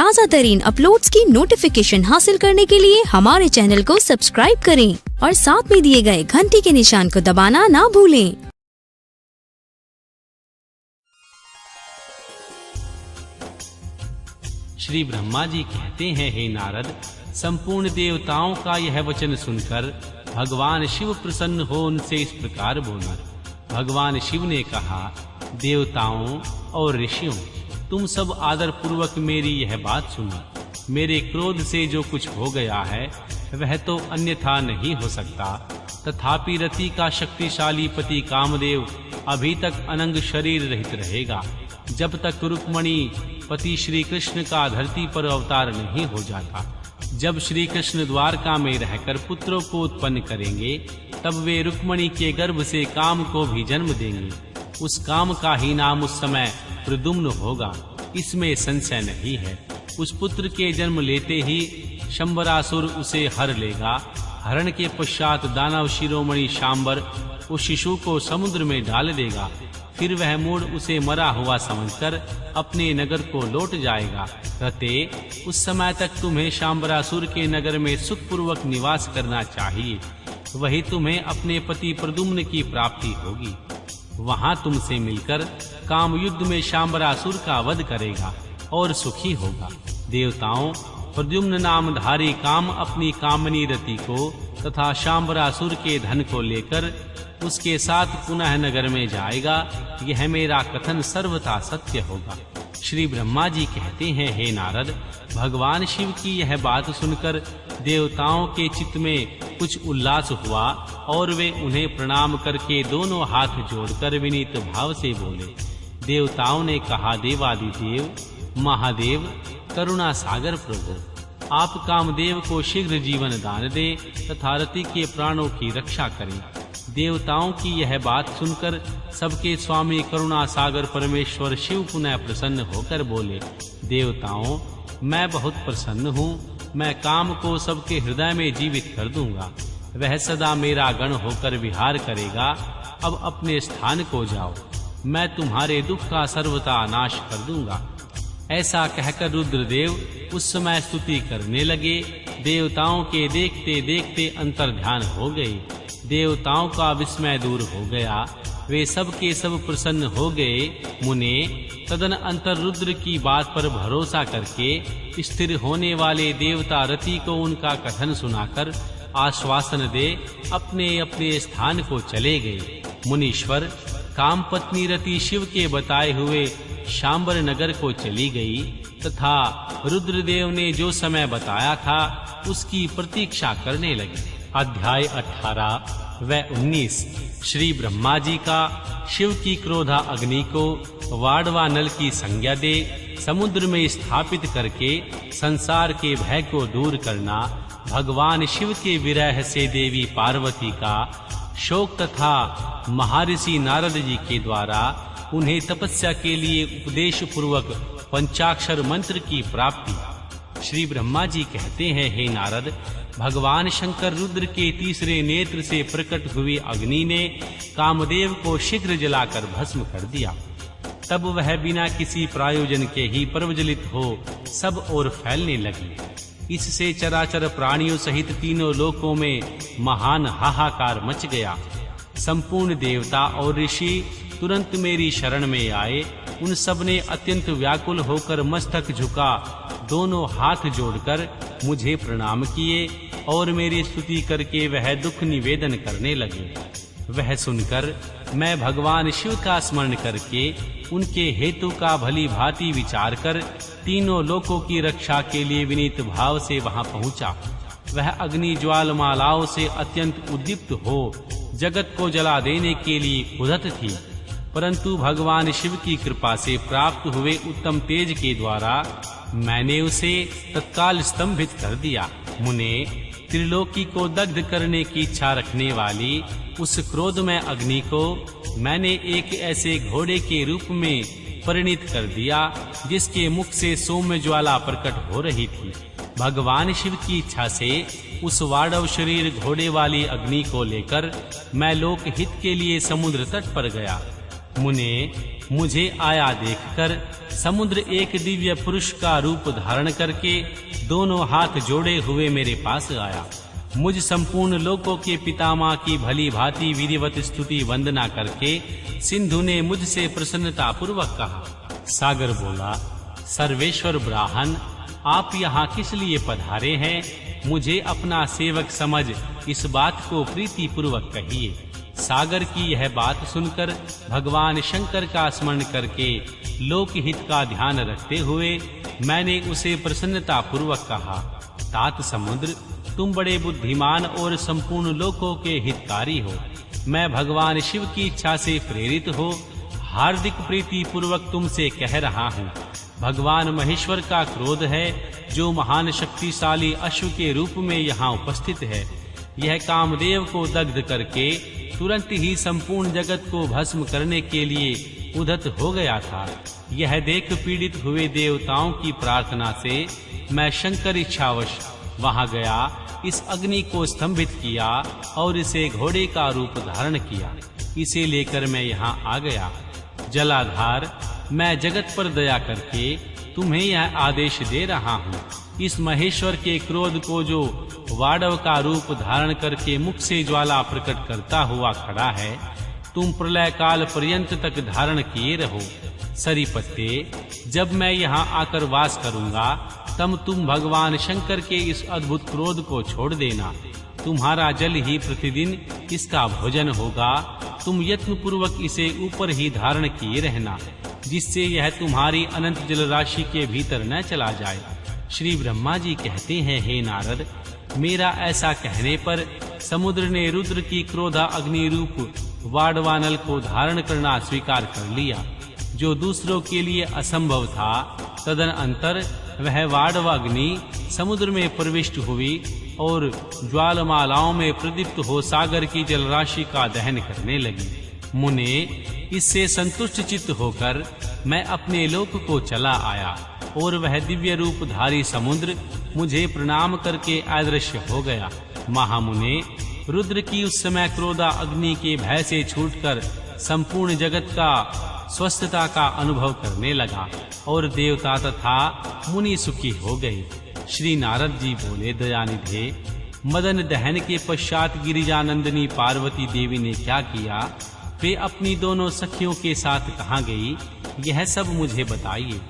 ताज़ा तरीन अपलोड्स की नोटिफिकेशन हासिल करने के लिए हमारे चैनल को सब्सक्राइब करें और साथ में दिए गए घंटी के निशान को दबाना ना भूलें। श्री ब्रह्मा जी कहते हैं, हे नारद, संपूर्ण देवताओं का यह वचन सुनकर भगवान शिव प्रसन्न हो उनसे इस प्रकार बोले। भगवान शिव ने कहा, देवताओं और ऋषियों, तुम सब आदर पूर्वक मेरी यह बात सुनो। मेरे क्रोध से जो कुछ हो गया है वह तो अन्यथा नहीं हो सकता, तथापि रति का शक्तिशाली पति कामदेव अभी तक अनंग शरीर रहित रहेगा, जब तक रुक्मणी पति श्री कृष्ण का धरती पर अवतार नहीं हो जाता। जब श्री कृष्ण द्वारका में रहकर पुत्रों को उत्पन्न करेंगे, तब वे रुक्मणी के गर्भ से काम को भी जन्म देंगे। उस काम का ही नाम उस समय प्रद्युम्न होगा, इसमें संशय नहीं है। उस पुत्र के जन्म लेते ही शंबरासुर उसे हर लेगा। हरण के पश्चात दानव शिरोमणि शांबर उस शिशु को समुद्र में डाल देगा। फिर वह मूढ़ उसे मरा हुआ समझकर अपने नगर को लौट जाएगा। कहते, उस समय तक तुम्हें शांबरासुर के नगर में सुखपूर्वक निवास करना चाहिए, वही तुम्हें अपने पति प्रद्युम्न की प्राप्ति होगी। वहां तुमसे मिलकर काम युद्ध में शांबरासुर का वध करेगा और सुखी होगा। देवताओं, प्रद्युम्न नामधारी काम अपनी कामनी रति को तथा शांबरासुर के धन को लेकर उसके साथ पुनः नगर में जाएगा। यह मेरा कथन सर्वथा सत्य होगा। श्री ब्रह्मा जी कहते हैं, हे नारद, भगवान शिव की यह बात सुनकर देवताओं के चित्त में कुछ उल्लास हुआ और वे उन्हें प्रणाम करके दोनों हाथ जोड़कर विनीत भाव से बोले। देवताओं ने कहा, देवादिदेव, महादेव, करुणा सागर प्रभु, आप कामदेव को शीघ्र जीवन दान दें तथा रति के प्राणों की रक्षा करें। देवताओं की यह बात सुनकर सबके स्वामी करुणा सागर परमेश्वर शिव पुनः प्रसन्न होकर बोले, देवताओं, मैं बहुत प्रसन्न हूँ। मैं काम को सबके हृदय में जीवित कर दूंगा। वह सदा मेरा गण होकर विहार करेगा। अब अपने स्थान को जाओ, मैं तुम्हारे दुख का सर्वथा नाश कर दूंगा। ऐसा कहकर रुद्रदेव उस समय स्तुति करने लगे। देवताओं के देखते देखते अंतर्ध्यान हो गए। देवताओं का विस्मय दूर हो गया। वे सब के सब प्रसन्न हो गए। मुने तदन अंतर रुद्र की बात पर भरोसा करके स्थिर होने वाले देवता रति को उनका कथन सुनाकर आश्वासन दे अपने अपने स्थान को चले गए। मुनीश्वर, काम पत्नी रति शिव के बताए हुए शांबर नगर को चली गई तथा रुद्रदेव ने जो समय बताया था उसकी प्रतीक्षा करने लगी। अध्याय 18 व 19। श्री ब्रह्मा जी का शिव की क्रोधा अग्नि को वाड़वा नल की संज्ञा दे समुद्र में स्थापित करके संसार के भय को दूर करना, भगवान शिव के विरह से देवी पार्वती का शोक तथा महर्षि नारद जी के द्वारा उन्हें तपस्या के लिए उपदेश पूर्वक पंचाक्षर मंत्र की प्राप्ति। श्री ब्रह्मा जी कहते हैं, हे नारद, भगवान शंकर रुद्र के तीसरे नेत्र से प्रकट हुई अग्नि ने कामदेव को शीघ्र जलाकर भस्म कर दिया। तब वह बिना किसी प्रायोजन के ही प्रज्वलित हो सब ओर फैलने लगी। इससे चराचर प्राणियों सहित तीनों लोकों में महान हाहाकार मच गया। संपूर्ण देवता और ऋषि तुरंत मेरी शरण में आए। उन सब ने अत्यंत व्याकुल होकर मस्तक झुका दोनों हाथ जोड़कर मुझे प्रणाम किए और मेरी स्तुति करके वह दुख निवेदन करने लगे। वह सुनकर मैं भगवान शिव का स्मरण करके उनके हेतु का भली भांति विचार कर तीनों लोकों की रक्षा के लिए विनीत भाव से वहां पहुंचा। वह अग्नि ज्वालमालाओं से अत्यंत उद्दीप्त हो जगत को जला देने के लिए उद्यत थी, परंतु भगवान शिव की कृपा से प्राप्त हुए उत्तम तेज के द्वारा मैंने उसे तत्काल स्तंभित कर दिया। मुने, त्रिलोकी को दग्ध करने की इच्छा रखने वाली उस क्रोधमय अग्नि को मैंने एक ऐसे घोड़े के रूप में परिणित कर दिया जिसके मुख से सौम्य ज्वाला प्रकट हो रही थी। भगवान शिव की इच्छा से उस वाड़व शरीर घोड़े वाली अग्नि को लेकर मैं लोक हित के लिए समुद्र तट पर गया। मुने, मुझे आया देखकर समुद्र एक दिव्य पुरुष का रूप धारण करके दोनों हाथ जोड़े हुए मेरे पास आया। मुझ संपूर्ण लोकों के पितामह की भली भांति विधिवत स्तुति वंदना करके सिंधु ने मुझसे प्रसन्नता पूर्वक कहा। सागर बोला, सर्वेश्वर ब्राह्मण, आप यहाँ किस लिए पधारे हैं? मुझे अपना सेवक समझ इस बात को प्रीति पूर्वक कहिए। सागर की यह बात सुनकर भगवान शंकर का स्मरण करके लोकहित का ध्यान रखते हुए मैंने उसे प्रसन्नता पूर्वक कहा, तात समुद्र, तुम बड़े बुद्धिमान और संपूर्ण लोकों के हितकारी हो। मैं भगवान शिव की इच्छा से प्रेरित हो हार्दिक प्रीति पूर्वक तुमसे कह रहा हूँ। भगवान महेश्वर का क्रोध है जो महान शक्तिशाली अश्व के रूप में यहाँ उपस्थित है। यह कामदेव को दग्ध करके तुरंत ही संपूर्ण जगत को भस्म करने के लिए उद्यत हो गया था। यह देख पीड़ित हुए देवताओं की प्रार्थना से मैं शंकर इच्छावश वहां गया, इस अग्नि को स्तंभित किया और इसे घोड़े का रूप धारण किया। इसे लेकर मैं यहाँ आ गया। जलाधार, मैं जगत पर दया करके तुम्हें यह आदेश दे रहा हूँ। इस महेश्वर के क्रोध को जो वाड़व का रूप धारण करके मुख से ज्वाला प्रकट करता हुआ खड़ा है, तुम प्रलय काल पर्यंत तक धारण किए रहो। सरीपत्ते, जब मैं यहाँ आकर वास करूँगा तब तुम भगवान शंकर के इस अद्भुत क्रोध को छोड़ देना। तुम्हारा जल ही प्रतिदिन इसका भोजन होगा। तुम यत्न पूर्वक इसे ऊपर ही धारण किए रहना, जिससे यह तुम्हारी अनंत जल राशि के भीतर न चला जाए। श्री ब्रह्मा जी कहते हैं, हे नारद, मेरा ऐसा कहने पर समुद्र ने रुद्र की क्रोधा अग्नि रूप वाडवानल को धारण करना स्वीकार कर लिया। जो दूसरों के लिए असंभव था, तदनंतर वह वाडव अग्नि समुद्र में प्रविष्ट हुई और ज्वालमालाओं में प्रदीप्त हो सागर की जलराशि का दहन करने लगी। मुने, इससे संतुष्ट चित्त होकर मैं अपने लोक को चला आया और वह दिव्य रूपधारी समुद्र मुझे प्रणाम करके अदृश्य हो गया। महामुने, रुद्र की उस समय क्रोधा अग्नि के भय से छूटकर संपूर्ण जगत का स्वस्थता का अनुभव करने लगा और देवता तथा मुनि सुखी हो गए। श्री नारद जी बोले, दयानिधे, मदन दहन के पश्चात गिरिजानंदिनी पार्वती देवी ने क्या किया? वे अपनी दोनों सखियों के साथ कहाँ गई? यह सब मुझे बताइए।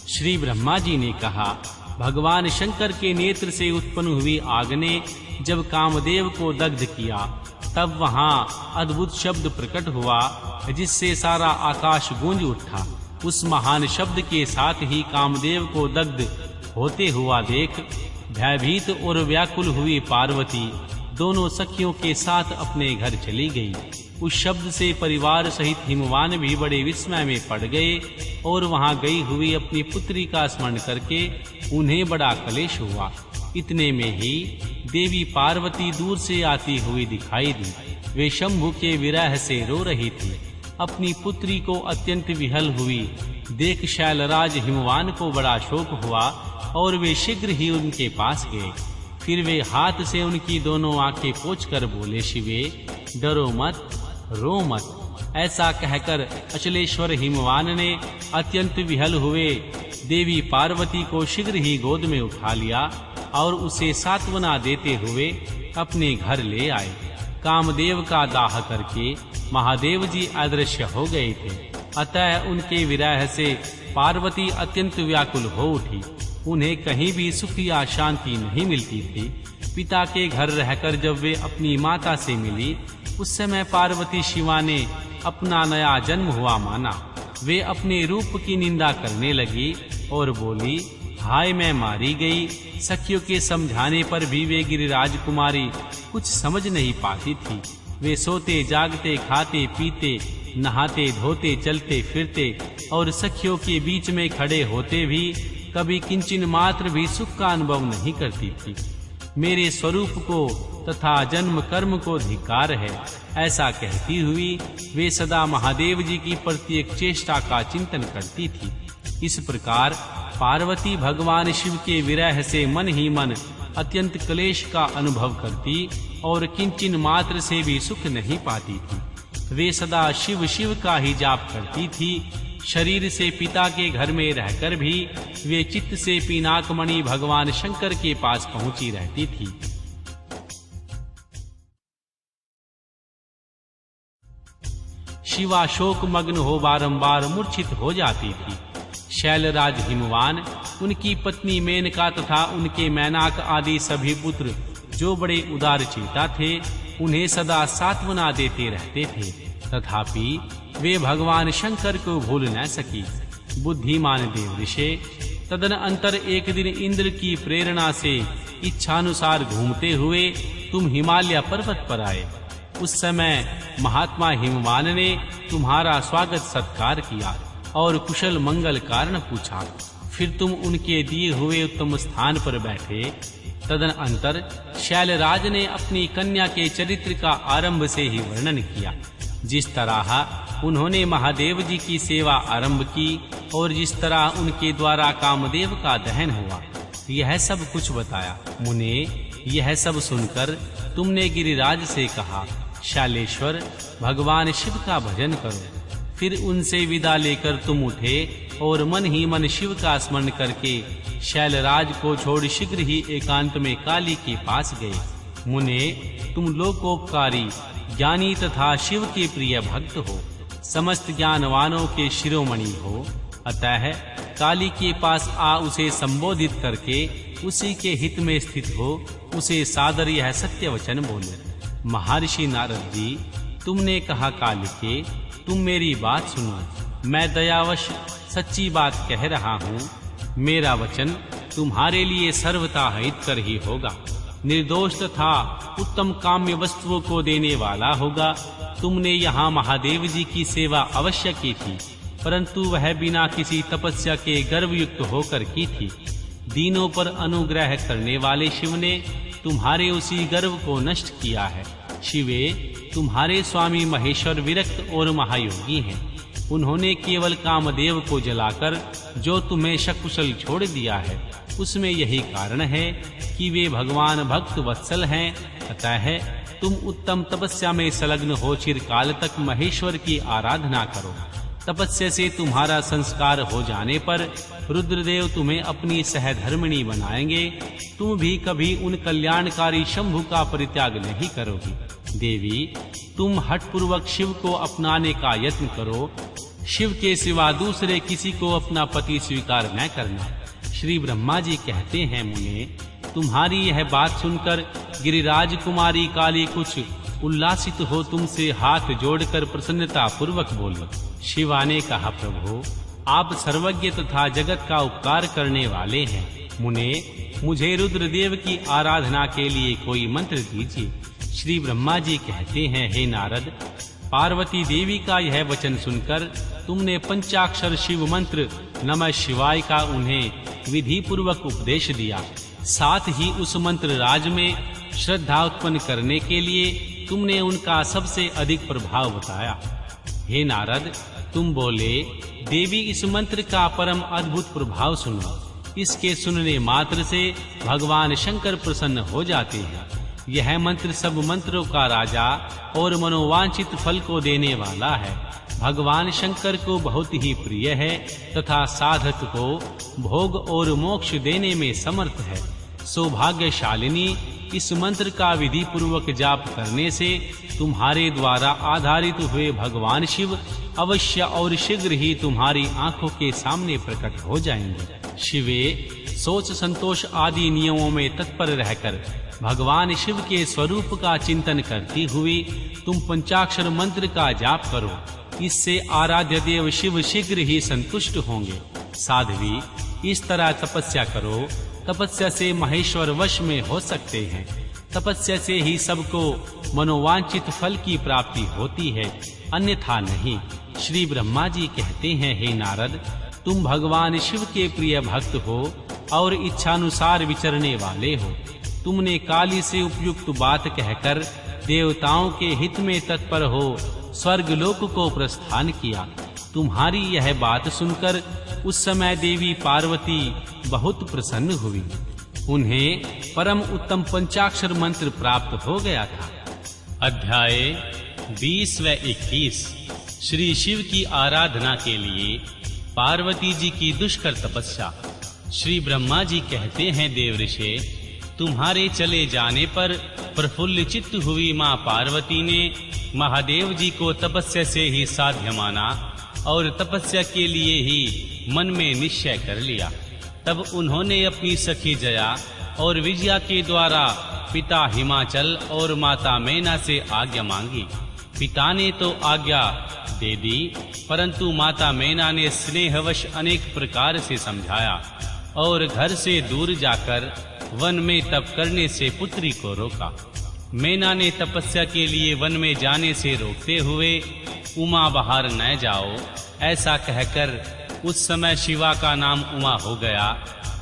श्री ब्रह्मा जी ने कहा, भगवान शंकर के नेत्र से उत्पन्न हुई आग ने जब कामदेव को दग्ध किया, तब वहाँ अद्भुत शब्द प्रकट हुआ जिससे सारा आकाश गूंज उठा। उस महान शब्द के साथ ही कामदेव को दग्ध होते हुआ देख भयभीत और व्याकुल हुई पार्वती दोनों सखियों के साथ अपने घर चली गई। उस शब्द से परिवार सहित हिमवान भी बड़े विस्मय में पड़ गए और वहां गई हुई अपनी पुत्री का स्मरण करके उन्हें बड़ा क्लेश हुआ। इतने में ही देवी पार्वती दूर से आती हुई दिखाई दी। वे शंभु के विरह से रो रही थी। अपनी पुत्री को अत्यंत विहल हुई देख शैलराज हिमवान को बड़ा शोक हुआ और वे शीघ्र ही उनके पास गए। फिर वे हाथ से उनकी दोनों आंखें पोंछकर बोले, शिवे, डरो मत, रो मत। ऐसा कहकर अचलेश्वर हिमवान ने अत्यंत विहल हुए देवी पार्वती को शीघ्र ही गोद में उठा लिया और उसे सांत्वना देते हुए अपने घर ले आए। कामदेव का दाह करके महादेव जी अदृश्य हो गए थे, अतः उनके विरह से पार्वती अत्यंत व्याकुल हो उठी। उन्हें कहीं भी सुख या शांति नहीं मिलती थी। पिता के घर रहकर जब वे अपनी माता से मिली, उस समय पार्वती शिवा ने अपना नया जन्म हुआ माना। वे अपने रूप की निंदा करने लगी और बोली, हाय मैं मारी गई। सखियों के समझाने पर भी वे गिरिराज कुमारी कुछ समझ नहीं पाती थी। वे सोते जागते, खाते पीते, नहाते धोते, चलते फिरते और सखियों के बीच में खड़े होते भी कभी किंचिन मात्र भी सुख का अनुभव नहीं करती थी। मेरे स्वरूप को तथा जन्म कर्म को धिक्कार है, ऐसा कहती हुई वे सदा महादेव जी की प्रत्येक चेष्टा का चिंतन करती थी। इस प्रकार पार्वती भगवान शिव के विरह से मन ही मन अत्यंत क्लेश का अनुभव करती और किंचिन मात्र से भी सुख नहीं पाती थी। वे सदा शिव शिव का ही जाप करती थी शरीर से पिता के घर में रहकर भी वे चित्त से पिनाकमणि भगवान शंकर के पास पहुंची रहती थी। शिवा शोक मग्न हो बारंबार मूर्छित हो जाती थी। शैलराज हिमवान, उनकी पत्नी मेनका तथा उनके मैनाक आदि सभी पुत्र जो बड़े उदार चेता थे, उन्हें सदा सांत्वना देते रहते थे, तथापि वे भगवान शंकर को भूल न सकी। बुद्धिमान देवऋषि, तदनंतर एक दिन इंद्र की प्रेरणा से इच्छानुसार घूमते हुए तुम हिमालय पर्वत पर आए। उस समय महात्मा हिमवान ने तुम्हारा स्वागत सत्कार किया और कुशल मंगल कारण पूछा। फिर तुम उनके दिए हुए उत्तम स्थान पर बैठे। तदनंतर शैलराज ने अपनी कन्या के चरित्र का आरंभ से ही वर्णन किया। जिस तरह उन्होंने महादेव जी की सेवा आरंभ की और जिस तरह उनके द्वारा कामदेव का दहन हुआ, यह सब कुछ बताया। मुने, यह सब सुनकर तुमने गिरिराज से कहा, शालेश्वर, भगवान शिव का भजन करो। फिर उनसे विदा लेकर तुम उठे और मन ही मन शिव का स्मरण करके शैलराज को छोड़ शीघ्र ही एकांत में काली के पास गए। मुने, तुम लोकोपकारी, ज्ञानी तथा शिव के प्रिय भक्त हो, समस्त ज्ञानवानों के शिरोमणि हो, अतः काली के पास आ उसे संबोधित करके उसी के हित में स्थित हो उसे सादर यह सत्य वचन बोले। महर्षि नारद जी, तुमने कहा कालिके, तुम मेरी बात सुनो। मैं दयावश सच्ची बात कह रहा हूँ। मेरा वचन तुम्हारे लिए सर्वथा हितकर ही होगा, निर्दोष तथा उत्तम काम्य वस्तुओं को देने वाला होगा। तुमने यहाँ महादेव जी की सेवा अवश्य की थी, परंतु वह बिना किसी तपस्या के गर्वयुक्त होकर की थी। दीनों पर अनुग्रह करने वाले शिव ने तुम्हारे उसी गर्व को नष्ट किया है। शिवे, तुम्हारे स्वामी महेश्वर विरक्त और महायोगी हैं। उन्होंने केवल कामदेव को जलाकर जो तुम्हें सकुशल छोड़ दिया है, उसमें यही कारण है कि वे भगवान भक्त वत्सल हैं। अतः तुम उत्तम तपस्या में संलग्न हो चिरकाल तक महेश्वर की आराधना करो। तपस्या से तुम्हारा संस्कार हो जाने पर रुद्रदेव तुम्हें अपनी सहधर्मिणी बनाएंगे। तुम भी कभी उन कल्याणकारी शंभु का परित्याग नहीं करोगी। देवी, तुम हठपूर्वक शिव को अपनाने का यत्न करो। शिव के सिवा दूसरे किसी को अपना पति स्वीकार न करना। श्री ब्रह्मा जी कहते हैं, मुने, तुम्हारी यह बात सुनकर गिरिराज कुमारी काली कुछ उल्लासित हो तुमसे हाथ जोड़कर प्रसन्नता पूर्वक बोली। शिवा ने कहा, प्रभु, आप सर्वज्ञ तथा जगत का उपकार करने वाले हैं। मुने, मुझे रुद्रदेव की आराधना के लिए कोई मंत्र दीजिए। श्री ब्रह्मा जी कहते हैं, हे नारद, पार्वती देवी का यह वचन सुनकर तुमने पंचाक्षर शिव मंत्र नमः शिवाय का उन्हें विधि पूर्वक उपदेश दिया। साथ ही उस मंत्र राज में श्रद्धा उत्पन्न करने के लिए तुमने उनका सबसे अधिक प्रभाव बताया। हे नारद, तुम बोले, देवी, इस मंत्र का परम अद्भुत प्रभाव सुनो। इसके सुनने मात्र से भगवान शंकर प्रसन्न हो जाते हैं। यह मंत्र सब मंत्रों का राजा और मनोवांछित फल को देने वाला है। भगवान शंकर को बहुत ही प्रिय है तथा साधक को भोग और मोक्ष देने में समर्थ है। सौभाग्यशालिनी, इस मंत्र का विधि पूर्वक जाप करने से तुम्हारे द्वारा आधारित हुए भगवान शिव अवश्य और शीघ्र ही तुम्हारी आंखों के सामने प्रकट हो जाएंगे। शिवे, सोच संतोष आदि नियमों में तत्पर रहकर भगवान शिव के स्वरूप का चिंतन करती हुई तुम पंचाक्षर मंत्र का जाप करो। इससे आराध्य देव शिव शीघ्र ही संतुष्ट होंगे। साध्वी, इस तरह तपस्या करो। तपस्या से महेश्वर वश में हो सकते हैं। तपस्या से ही सबको मनोवांछित फल की प्राप्ति होती है, अन्यथा नहीं। श्री ब्रह्मा जी कहते हैं, हे नारद, तुम भगवान शिव के प्रिय भक्त हो और इच्छानुसार विचरने वाले हो। तुमने काली से उपयुक्त बात कहकर देवताओं के हित में तत्पर हो स्वर्ग लोक को प्रस्थान किया। तुम्हारी यह बात सुनकर उस समय देवी पार्वती बहुत प्रसन्न हुई। उन्हें परम उत्तम पंचाक्षर मंत्र प्राप्त हो गया था। अध्याय 20 व 21। श्री शिव की आराधना के लिए पार्वती जी की दुष्कर तपस्या। श्री ब्रह्मा जी कहते हैं, देवऋषि, तुम्हारे चले जाने पर प्रफुल्ल चित्त हुई मां पार्वती ने महादेव जी को तपस्या से ही साध्य माना और तपस्या के लिए ही मन में निश्चय कर लिया। तब उन्होंने अपनी सखी जया और विजया के द्वारा पिता हिमाचल और माता मैना से आज्ञा मांगी। पिता ने तो आज्ञा दे दी, परंतु माता मैना ने स्नेहवश अनेक प्रकार से समझाया और घर से दूर जाकर वन में तप करने से पुत्री को रोका। मैना ने तपस्या के लिए वन में जाने से रोकते हुए, उमा बाहर न जाओ, ऐसा कहकर उस समय शिवा का नाम उमा हो गया।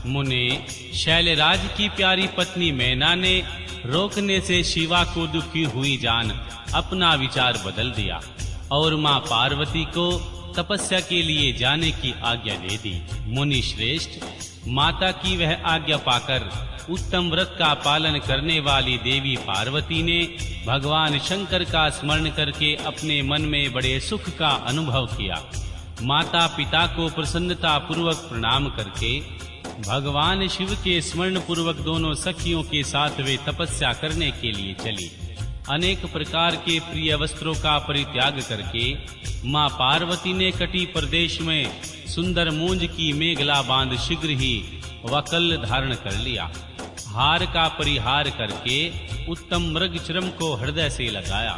मुने, शैलराज की प्यारी पत्नी मैना ने रोकने से शिवा को दुखी हुई जान अपना विचार बदल दिया और मां पार्वती को तपस्या के लिए जाने की आज्ञा दे दी। मुनि श्रेष्ठ, माता की वह आज्ञा पाकर उत्तम व्रत का पालन करने वाली देवी पार्वती ने भगवान शंकर का स्मरण करके अपने मन में बड़े सुख का अनुभव किया। माता पिता को प्रसन्नता पूर्वक प्रणाम करके भगवान शिव के स्मरण पूर्वक दोनों सखियों के साथ वे तपस्या करने के लिए चली। अनेक प्रकार के प्रिय वस्त्रों का परित्याग करके मां पार्वती ने कटी प्रदेश में सुंदर मूंज की मेघला बांध शीघ्र ही वकल धारण कर लिया। हार का परिहार करके उत्तम मृग चर्म को हृदय से लगाया।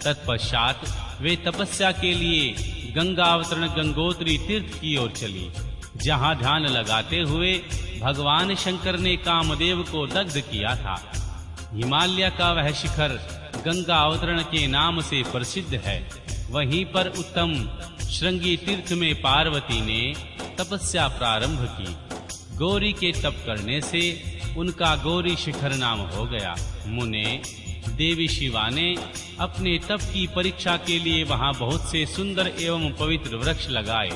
तत्पश्चात वे तपस्या के लिए गंगा अवतरण गंगोत्री तीर्थ की ओर चली, जहां ध्यान लगाते हुए भगवान शंकर ने कामदेव को दग्ध किया था। हिमालय का वह शिखर गंगा अवतरण के नाम से प्रसिद्ध है। वहीं पर उत्तम श्रृंगी तीर्थ में पार्वती ने तपस्या प्रारंभ की। गौरी के तप करने से उनका गौरी शिखर नाम हो गया। मुने, देवी शिवा ने अपने तप की परीक्षा के लिए वहां बहुत से सुंदर एवं पवित्र वृक्ष लगाए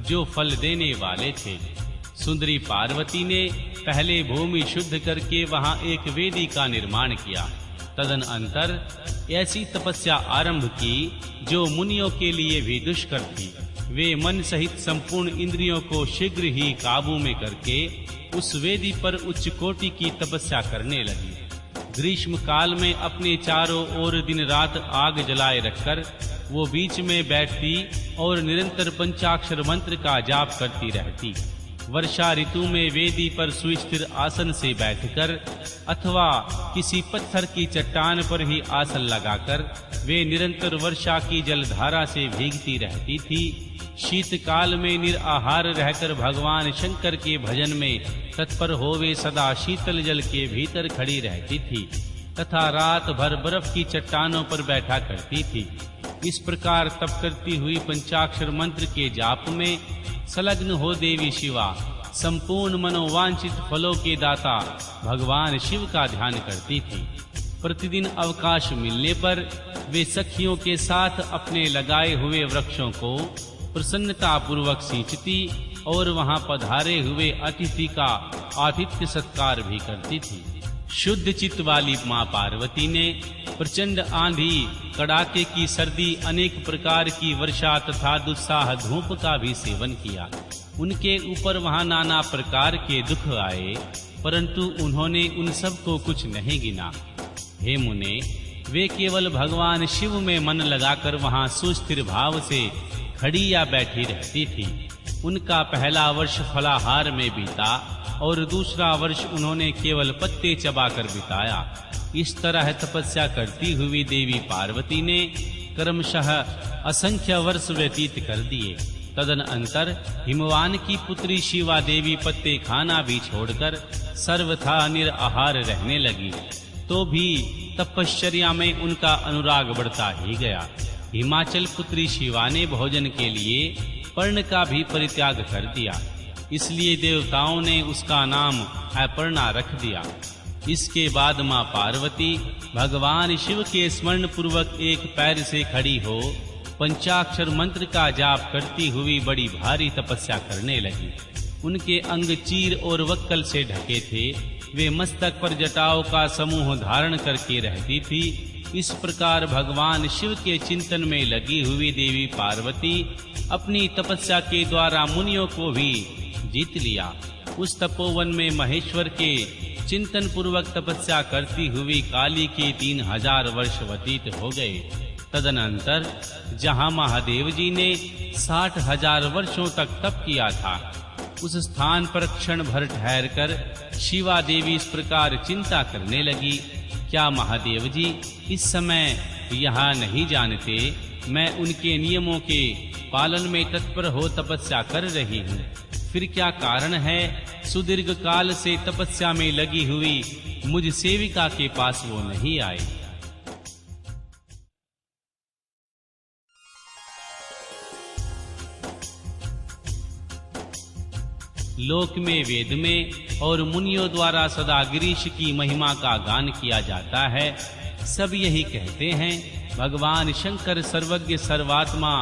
जो फल देने वाले थे। सुंदरी पार्वती ने पहले भूमि शुद्ध करके वहां एक वेदी का निर्माण किया। तदनंतर ऐसी तपस्या आरंभ की जो मुनियों के लिए भी दुष्कर थी। वे मन सहित संपूर्ण इंद्रियों को शीघ्र ही काबू में करके उस वेदी पर उच्च कोटि की तपस्या करने लगी। ग्रीष्म काल में अपने चारों ओर दिन रात आग जलाए रखकर वो बीच में बैठती और निरंतर पंचाक्षर मंत्र का जाप करती रहती। वर्षा ऋतु में वेदी पर सुस्थिर आसन से बैठकर अथवा किसी पत्थर की चट्टान पर ही आसन लगाकर वे निरंतर वर्षा की जलधारा से भीगती रहती थी। शीतकाल में निराहार रहकर भगवान शंकर के भजन में तत्पर होवे सदा शीतल जल के भीतर खड़ी रहती थी तथा रात भर बर्फ की चट्टानों पर बैठा करती थी। इस प्रकार तप करती हुई पंचाक्षर मंत्र के जाप में संलग्न हो देवी शिवा संपूर्ण मनोवांछित फलों के दाता भगवान शिव का ध्यान करती थी। प्रतिदिन अवकाश मिलने पर वे सखियों के साथ अपने लगाए हुए वृक्षों को प्रसन्नता पूर्वक सींचती और वहां पधारे हुए अतिथि का आतिथ्य सत्कार भी करती थी। शुद्ध चित्त वाली मां पार्वती ने प्रचंड आंधी, कड़ाके की सर्दी, अनेक प्रकार की वर्षा तथा दुस्साह धूप का भी सेवन किया। उनके ऊपर वहां नाना प्रकार के दुख आए, परंतु उन्होंने उन सब को कुछ नहीं गिना। हे मुने, वे केवल भगवान शिव में मन लगाकर वहां सुस्थिर भाव से खड़ी या बैठी रहती थी। उनका पहला वर्ष फलाहार में बीता और दूसरा वर्ष उन्होंने केवल पत्ते चबाकर बिताया। इस तरह तपस्या करती हुई देवी पार्वती ने क्रमशः असंख्य वर्ष व्यतीत कर दिए। तदनंतर हिमवान की पुत्री शिवा देवी पत्ते खाना भी छोड़कर सर्वथा निराहार रहने लगी, तो भी तपश्चर्या में उनका अनुराग बढ़ता ही गया। हिमाचल पुत्री शिवा ने भोजन के लिए पर्ण का भी परित्याग कर दिया, इसलिए देवताओं ने उसका नाम अपर्णा रख दिया। इसके बाद मां पार्वती भगवान शिव के स्मरण पूर्वक एक पैर से खड़ी हो पंचाक्षर मंत्र का जाप करती हुई बड़ी भारी तपस्या करने लगी। उनके अंग चीर और वक्कल से ढके थे। वे मस्तक पर जटाओं का समूह धारण करके रहती थी इस प्रकार भगवान शिव के चिंतन में लगी हुई देवी पार्वती अपनी तपस्या के द्वारा मुनियों को भी जीत लिया। उस तपोवन में महेश्वर के चिंतन पूर्वक तपस्या करती हुई काली के 3000 वर्ष व्यतीत हो गए। तदनंतर जहां महादेव जी ने 60,000 वर्षों तक तप किया था, उस स्थान पर क्षण भर ठहरकर शिवा देवी इस प्रकार चिंता करने लगी, क्या महादेव जी इस समय यहाँ नहीं जानते? मैं उनके नियमों के पालन में तत्पर हो तपस्या कर रही हूँ, फिर क्या कारण है सुदीर्घ काल से तपस्या में लगी हुई मुझ सेविका के पास वो नहीं आए? लोक में, वेद में और मुनियों द्वारा सदा गिरीश की महिमा का गान किया जाता है। सब यही कहते हैं, भगवान शंकर सर्वज्ञ, सर्वात्मा,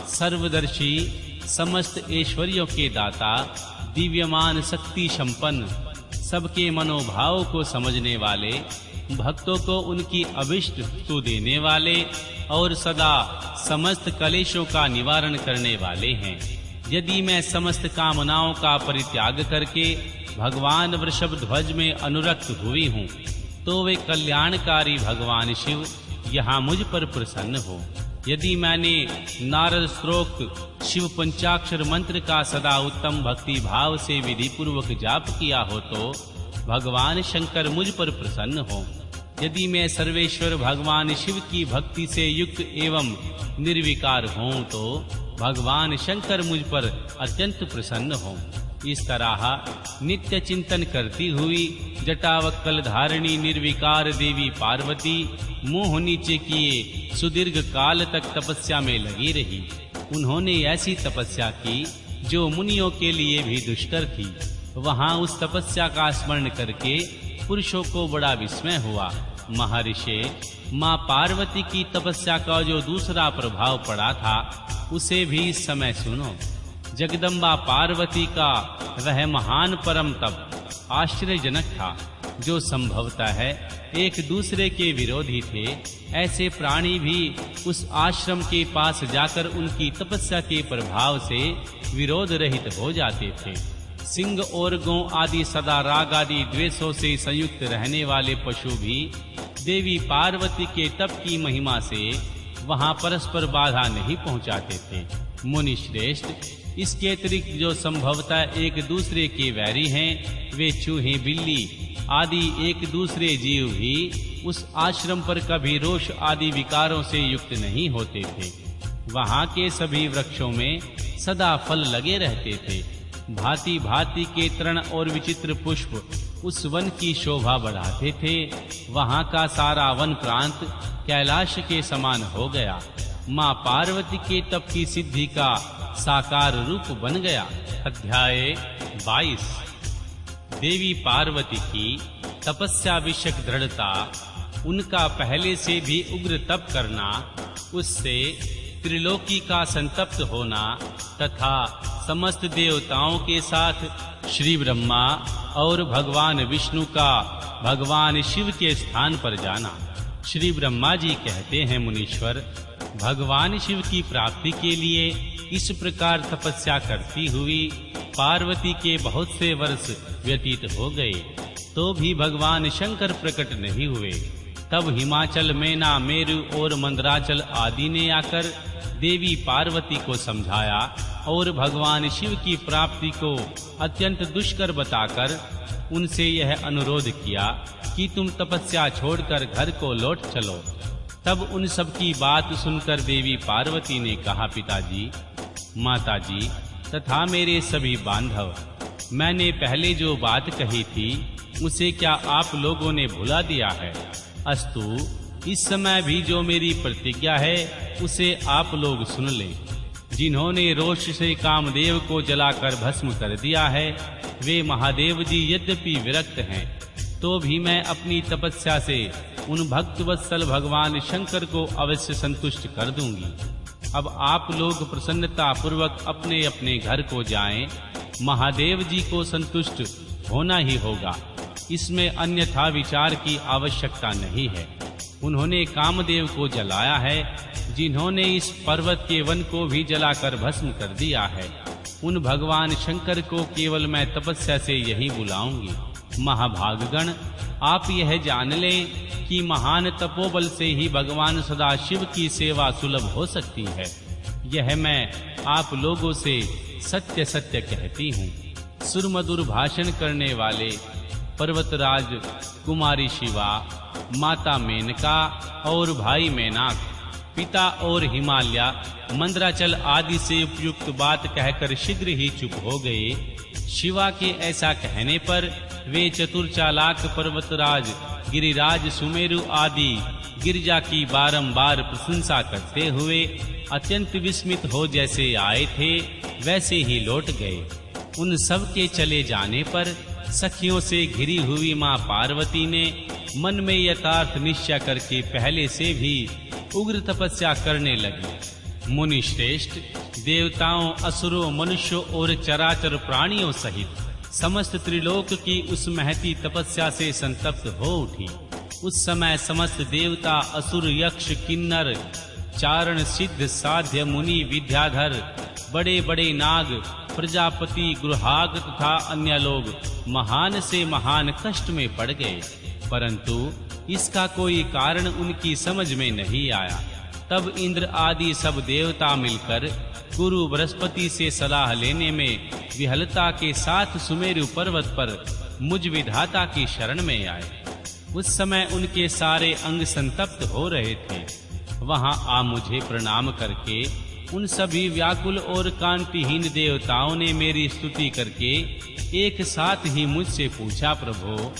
सर्वदर्शी, समस्त ऐश्वर्यों के दाता, दिव्यमान, शक्ति संपन्न, सबके मनोभाव को समझने वाले, भक्तों को उनकी अभिष्ट वस्तु देने वाले और सदा समस्त कलेशों का निवारण करने वाले हैं। यदि मैं समस्त कामनाओं का परित्याग करके भगवान वृषभध्वज में अनुरक्त हुई हूँ, तो वे कल्याणकारी भगवान शिव यहाँ मुझ पर प्रसन्न हो। यदि मैंने नारद स्तोत्र शिव पंचाक्षर मंत्र का सदा उत्तम भक्ति भाव से विधि पूर्वक जाप किया हो, तो भगवान शंकर मुझ पर प्रसन्न हो। यदि मैं सर्वेश्वर भगवान शिव की भक्ति से युक्त एवं निर्विकार हूँ, तो भगवान शंकर मुझ पर अत्यंत प्रसन्न हो। इस तरह नित्य चिंतन करती हुई जटावक्कल धारिणी निर्विकार देवी पार्वती मुंह नीचे किए सुदीर्घ काल तक तपस्या में लगी रही। उन्होंने ऐसी तपस्या की जो मुनियों के लिए भी दुष्कर थी। वहां उस तपस्या का स्मरण करके पुरुषों को बड़ा विस्मय हुआ। महर्षि, मां पार्वती की तपस्या का जो दूसरा प्रभाव पड़ा था, उसे भी इस समय सुनो। जगदम्बा पार्वती का वह महान परम तप आश्चर्यजनक था, जो संभवतः है एक दूसरे के विरोधी थे। ऐसे प्राणी भी उस आश्रम के पास जाकर उनकी तपस्या के प्रभाव से विरोध रहित हो जाते थे। सिंह और गौ आदि सदा राग आदि द्वेषों से संयुक्त रहने वाले पशु भी देवी पार्वती के तप की महिमा से वहां परस्पर बाधा नहीं पहुंचाते थे। मुनि श्रेष्ठ, इसके अतिरिक्त जो संभवतः एक दूसरे के वैरी हैं, वे चूहे, बिल्ली आदि एक दूसरे जीव भी उस आश्रम पर कभी रोष आदि विकारों से युक्त नहीं होते थे। वहां के सभी वृक्षों में सदा फल लगे रहते थे। भांति भांति के तृण और विचित्र पुष्प उस वन की शोभा बढ़ाते थे। वहां का सारा वन प्रांत कैलाश के समान हो गया। मां पार्वती के तप की सिद्धि का साकार रूप बन गया। अध्याय 22। देवी पार्वती की तपस्या विषयक दृढ़ता, उनका पहले से भी उग्र तप करना, उससे त्रिलोकी का संतप्त होना तथा समस्त देवताओं के साथ श्री ब्रह्मा और भगवान विष्णु का भगवान शिव के स्थान पर जाना। श्री ब्रह्मा जी कहते हैं, मुनीश्वर, भगवान शिव की प्राप्ति के लिए इस प्रकार तपस्या करती हुई पार्वती के बहुत से वर्ष व्यतीत हो गए, तो भी भगवान शंकर प्रकट नहीं हुए। तब हिमाचल, मैना, मेरु और मंदराचल आदि ने आकर देवी पार्वती को समझाया और भगवान शिव की प्राप्ति को अत्यंत दुष्कर बताकर उनसे यह अनुरोध किया कि तुम तपस्या छोड़कर घर को लौट चलो। तब उन सब की बात सुनकर देवी पार्वती ने कहा, पिताजी, माताजी तथा मेरे सभी बांधव, मैंने पहले जो बात कही थी उसे क्या आप लोगों ने भुला दिया है? अस्तु, इस समय भी जो मेरी प्रतिज्ञा है उसे आप लोग सुन लें। जिन्होंने रोष से कामदेव को जलाकर भस्म कर दिया है, वे महादेव जी यद्यपि विरक्त हैं, तो भी मैं अपनी तपस्या से उन भक्तवत्सल भगवान शंकर को अवश्य संतुष्ट कर दूंगी। अब आप लोग प्रसन्नता पूर्वक अपने अपने घर को जाएं। महादेव जी को संतुष्ट होना ही होगा, इसमें अन्यथा विचार की आवश्यकता नहीं है। उन्होंने कामदेव को जलाया है, जिन्होंने इस पर्वत के वन को भी जलाकर भस्म कर दिया है। उन भगवान शंकर को केवल मैं तपस्या से यही बुलाऊंगी। महाभागगण, आप यह जान लें कि महान तपोबल से ही भगवान सदाशिव की सेवा सुलभ हो सकती है। यह मैं आप लोगों से सत्य सत्य कहती हूँ। सुरमधुर भाषण करने वाले पर्वतराज कुमारी शिवा, माता मेनका और भाई मैनाक, पिता और हिमालय, मंदराचल आदि से उपयुक्त बात कहकर शीघ्र ही चुप हो गए। शिवा के ऐसा कहने पर वे चतुर चालाक पर्वतराज गिरिराज सुमेरु आदि गिरिजा की बारंबार प्रशंसा करते हुए अत्यंत विस्मित हो जैसे आए थे वैसे ही लौट गए। उन सब के चले जाने पर सखियों से घिरी हुई मां पार्वती ने मन में यथार्थ निश्चय करके पहले से भी उग्र तपस्या करने लगी। मुनि श्रेष्ठ, देवताओं, असुरों, मनुष्यों और चराचर प्राणियों सहित समस्त त्रिलोक की उस महती तपस्या से संतप्त हो उठी। उस समय समस्त देवता, असुर, यक्ष, किन्नर, चारण, सिद्ध, साध्य, मुनि, विद्याधर, बड़े बड़े नाग, प्रजापति, गृहाग तथा अन्य लोग महान से महान कष्ट में पड़ गए, परंतु इसका कोई कारण उनकी समझ में नहीं आया। तब इंद्र आदि सब देवता मिलकर गुरु बृहस्पति से सलाह लेने में विहलता के साथ सुमेरु पर्वत पर मुझ विधाता की शरण में आए। उस समय उनके सारे अंग संतप्त हो रहे थे। वहां आ मुझे प्रणाम करके उन सभी व्याकुल और कांतिहीन देवताओं ने मेरी स्तुति करके एक साथ ही मुझसे पूछा, प्रभो,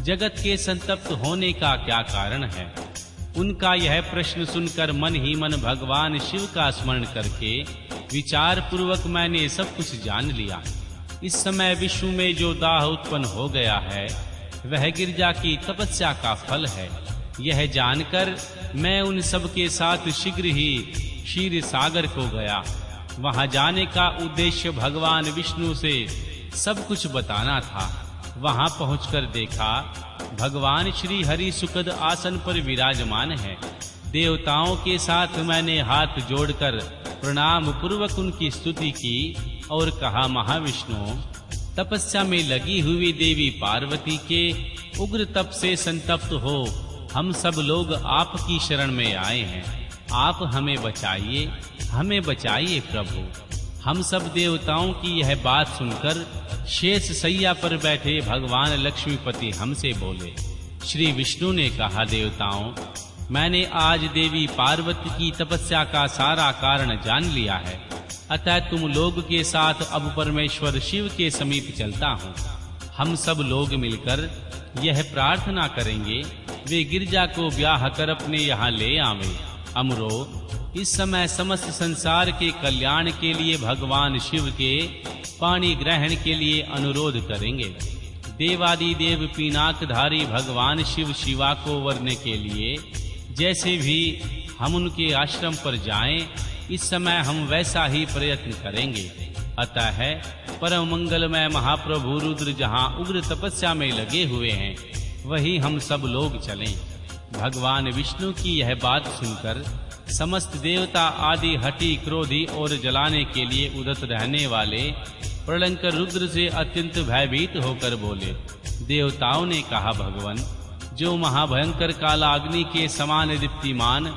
जगत के संतप्त होने का क्या कारण है? उनका यह प्रश्न सुनकर मन ही मन भगवान शिव का स्मरण करके विचार पूर्वक मैंने सब कुछ जान लिया। इस समय विश्व में जो दाह उत्पन्न हो गया है वह गिरिजा की तपस्या का फल है। यह जानकर मैं उन सब के साथ शीघ्र ही क्षीर सागर को गया। वहां जाने का उद्देश्य भगवान विष्णु से सब कुछ बताना था। वहां पहुंचकर देखा भगवान श्री हरि सुखद आसन पर विराजमान है। देवताओं के साथ मैंने हाथ जोड़कर प्रणाम पूर्वक उनकी स्तुति की और कहा, महाविष्णु, तपस्या में लगी हुई देवी पार्वती के उग्र तप से संतप्त हो हम सब लोग आपकी शरण में आए हैं। आप हमें बचाइए प्रभु। हम सब देवताओं की यह बात सुनकर शेष सैया पर बैठे भगवान लक्ष्मीपति हमसे बोले। श्री विष्णु ने कहा, देवताओं, मैंने आज देवी पार्वती की तपस्या का सारा कारण जान लिया है। अतः तुम लोग के साथ अब परमेश्वर शिव के समीप चलता हूँ। हम सब लोग मिलकर यह प्रार्थना करेंगे वे गिरजा को ब्याह कर अपने यहाँ ले आवे। अमरो, इस समय समस्त संसार के कल्याण के लिए भगवान शिव के पानी ग्रहण के लिए अनुरोध करेंगे। देवादिदेव पिनाकधारी भगवान शिव शिवा को वरने के लिए जैसे भी हम उनके आश्रम पर जाएं, इस समय हम वैसा ही प्रयत्न करेंगे। अतः परम मंगलमय महाप्रभु रुद्र जहाँ उग्र तपस्या में लगे हुए हैं वही हम सब लोग चलें। भगवान विष्णु की यह बात सुनकर समस्त देवता आदि हठी, क्रोधी और जलाने के लिए उदत रहने वाले प्रलंकर रुद्र से अत्यंत भयभीत होकर बोले। देवताओं ने कहा, भगवान, जो महाभयंकर काला अग्नि के समान दीप्तिमान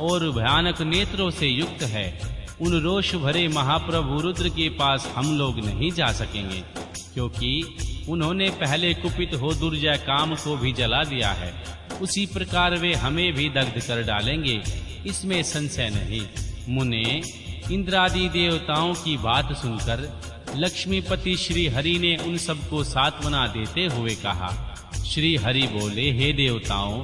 और भयानक नेत्रों से युक्त है, उन रोष भरे महाप्रभु रुद्र के पास हम लोग नहीं जा सकेंगे, क्योंकि उन्होंने पहले कुपित हो दुर्जय काम को भी जला दिया है। उसी प्रकार वे हमें भी दग्ध कर डालेंगे, इसमें संशय नहीं। मुने, इंद्रादि देवताओं की बात सुनकर लक्ष्मीपति श्री हरि ने उन सबको सांत्वना देते हुए कहा। श्री हरि बोले, हे देवताओं,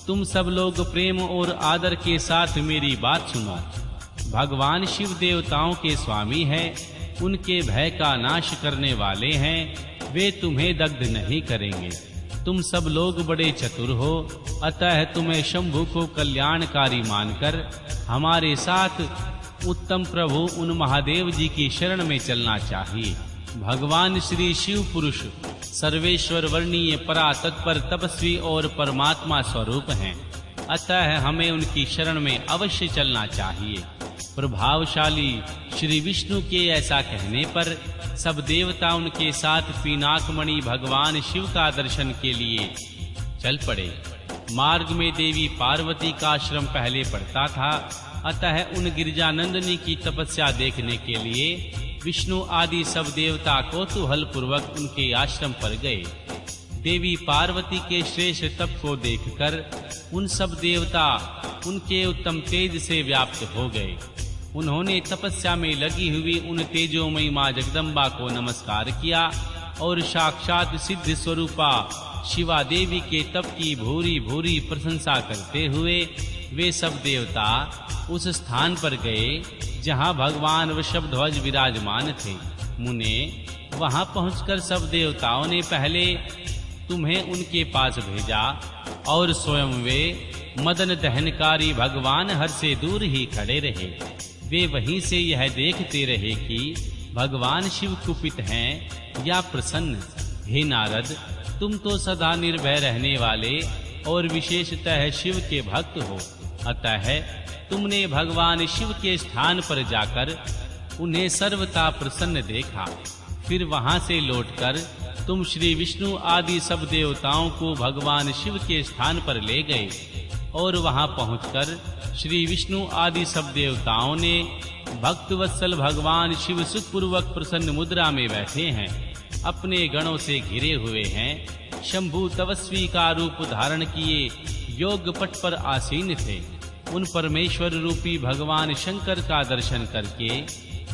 तुम सब लोग प्रेम और आदर के साथ मेरी बात सुनो। भगवान शिव देवताओं के स्वामी हैं, उनके भय का नाश करने वाले हैं, वे तुम्हें दग्ध नहीं करेंगे। तुम सब लोग बड़े चतुर हो, अतः तुम्हें शंभु को कल्याणकारी मानकर हमारे साथ उत्तम प्रभु उन महादेव जी की शरण में चलना चाहिए। भगवान श्री शिव पुरुष सर्वेश्वर वर्णीय परा तत्पर तपस्वी और परमात्मा स्वरूप हैं, अतः हमें उनकी शरण में अवश्य चलना चाहिए। प्रभावशाली श्री विष्णु के ऐसा कहने पर सब देवता उनके साथ पिनाकमणि भगवान शिव का दर्शन के लिए चल पड़े। मार्ग में देवी पार्वती का आश्रम पहले पड़ता था, अतः उन गिरिजानंदिनी की तपस्या देखने के लिए विष्णु आदि सब देवता कौतूहल पूर्वक उनके आश्रम पर गए। देवी पार्वती के श्रेष्ठ तप को देखकर उन सब देवता उनके उत्तम तेज से व्याप्त हो गए। उन्होंने तपस्या में लगी हुई उन तेजोमयी मां जगदम्बा को नमस्कार किया और साक्षात सिद्ध स्वरूपा शिवा देवी के तप की भूरी भूरी प्रशंसा करते हुए वे सब देवता उस स्थान पर गए जहां भगवान वृषभध्वज विराजमान थे। मुने, वहां पहुंचकर सब देवताओं ने पहले तुम्हें उनके पास भेजा और स्वयं वे मदन दहनकारी भगवान हर से दूर ही खड़े रहे। वे वहीं से यह देखते रहे कि भगवान शिव कुपित हैं या प्रसन्न। हे नारद, तुम तो सदा निर्भय रहने वाले और विशेषतः शिव के भक्त हो, अतः तुमने भगवान शिव के स्थान पर जाकर उन्हें सर्वथा प्रसन्न देखा। फिर वहां से लौटकर तुम श्री विष्णु आदि सब देवताओं को भगवान शिव के स्थान पर ले गए और वहां पहुंचकर श्री विष्णु आदि सब देवताओं ने भक्त वत्सल भगवान शिव सुखपूर्वक प्रसन्न मुद्रा में बैठे हैं, अपने गणों से घिरे हुए हैं। शंभु तपस्वी का रूप धारण किए योग पट पर आसीन थे। उन परमेश्वर रूपी भगवान शंकर का दर्शन करके